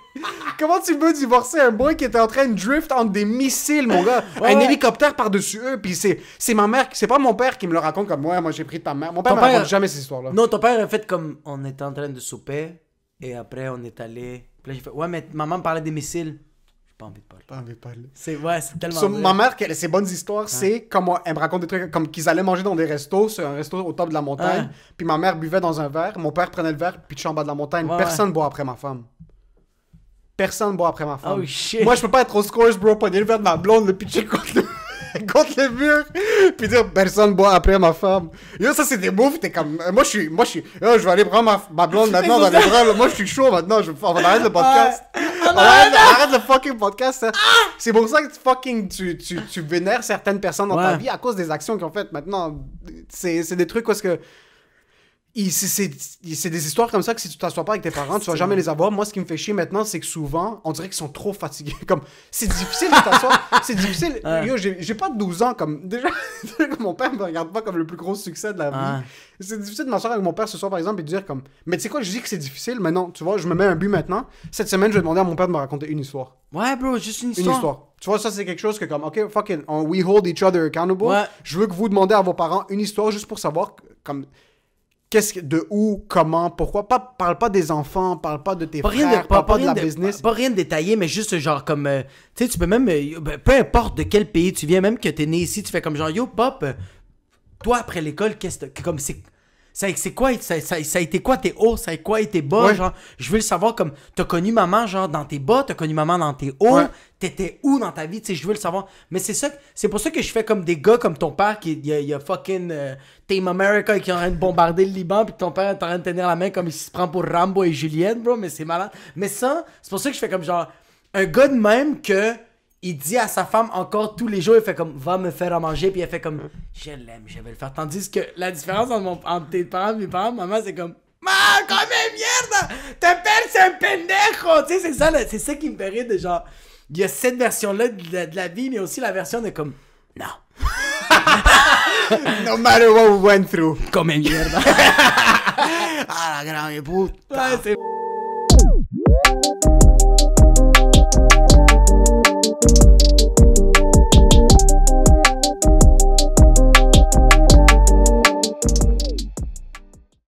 Comment tu veux divorcer un boy qui était en train de drift entre des missiles, mon gars? Un hélicoptère par-dessus eux, puis c'est ma mère, c'est pas mon père qui me le raconte comme moi j'ai pris de ta mère. Mon père Ton me père- raconte jamais ces histoires-là. Non, ton père a fait comme on était en train de souper et après on est allé. Puis là, j'ai fait ouais, mais maman me parlait des missiles. J'ai pas envie de parler. Pas envie de parler. C'est tellement. So, vrai. ma mère, ses bonnes histoires, c'est comme elle me raconte des trucs comme qu'ils allaient manger dans des restos, sur un resto au top de la montagne, Ouais. puis ma mère buvait dans un verre, mon père prenait le verre, puis en bas de la montagne. Ouais, Personne boit après ma femme. Personne boit après ma femme. Oh shit. Moi, je peux pas être au scourge, bro, pogner le verre de ma blonde, le pitcher contre le mur, puis dire personne boit après ma femme. Yo, ça, c'est des moves, t'es comme. Moi, je suis. Yo, je vais aller prendre ma blonde maintenant dans les bras, là. Moi, je suis chaud maintenant, on va arrêter le podcast. On arrête le fucking podcast, hein. C'est pour ça que tu vénères certaines personnes dans ta vie à cause des actions qu'ils ont faites. Maintenant, c'est des trucs parce que c'est des histoires comme ça que si tu t'assois pas avec tes parents, tu vas jamais les avoir. Moi, ce qui me fait chier maintenant, c'est que souvent, on dirait qu'ils sont trop fatigués. Comme, c'est difficile de t'asseoir. C'est difficile. Yo, j'ai pas 12 ans. Comme, déjà, mon père me regarde pas comme le plus gros succès de la vie. C'est difficile de m'asseoir avec mon père ce soir, par exemple, et de dire comme, mais tu sais quoi, je dis que c'est difficile, mais non, tu vois, je me mets un but maintenant. Cette semaine, je vais demander à mon père de me raconter une histoire. Ouais, bro, juste une histoire. Une histoire. Tu vois, ça, c'est quelque chose que comme, OK, fuck it, we hold each other accountable. Ouais. Je veux que vous demandez à vos parents une histoire juste pour savoir, comme, de où, comment, pourquoi. Parle pas des enfants, parle pas de tes frères, parle pas de la business. Pas rien de détaillé, mais juste genre comme, tu sais, tu peux même, peu importe de quel pays tu viens, même que t'es né ici, tu fais comme genre, yo, pop, toi, après l'école, qu'est-ce que, comme, c'est quoi, ça a été quoi tes hauts, ça a été quoi tes bas, Ouais. genre, je veux le savoir, comme, t'as connu maman, genre, dans tes bas, t'as connu maman dans tes hauts, t'étais où dans ta vie, tu sais, je veux le savoir, mais c'est pour ça que je fais comme des gars comme ton père, il y a fucking Team America qui est en train de bombarder le Liban, puis ton père est en train de tenir la main comme il se prend pour Rambo et Juliette, bro, mais c'est malade, mais ça, c'est pour ça que je fais comme genre, un gars de même que il dit à sa femme encore tous les jours, il fait comme, va me faire à manger, puis elle fait comme, je l'aime, je vais le faire. Tandis que la différence entre tes parents et mes parents, maman, c'est comme, comme merde, ton père c'est un pendejo, tu sais, c'est ça qui me fait rire de genre, il y a cette version-là de la vie, mais aussi la version de comme, non. No matter what we went through. Comme merde. Ah, la grande puta. Ouais, c'est...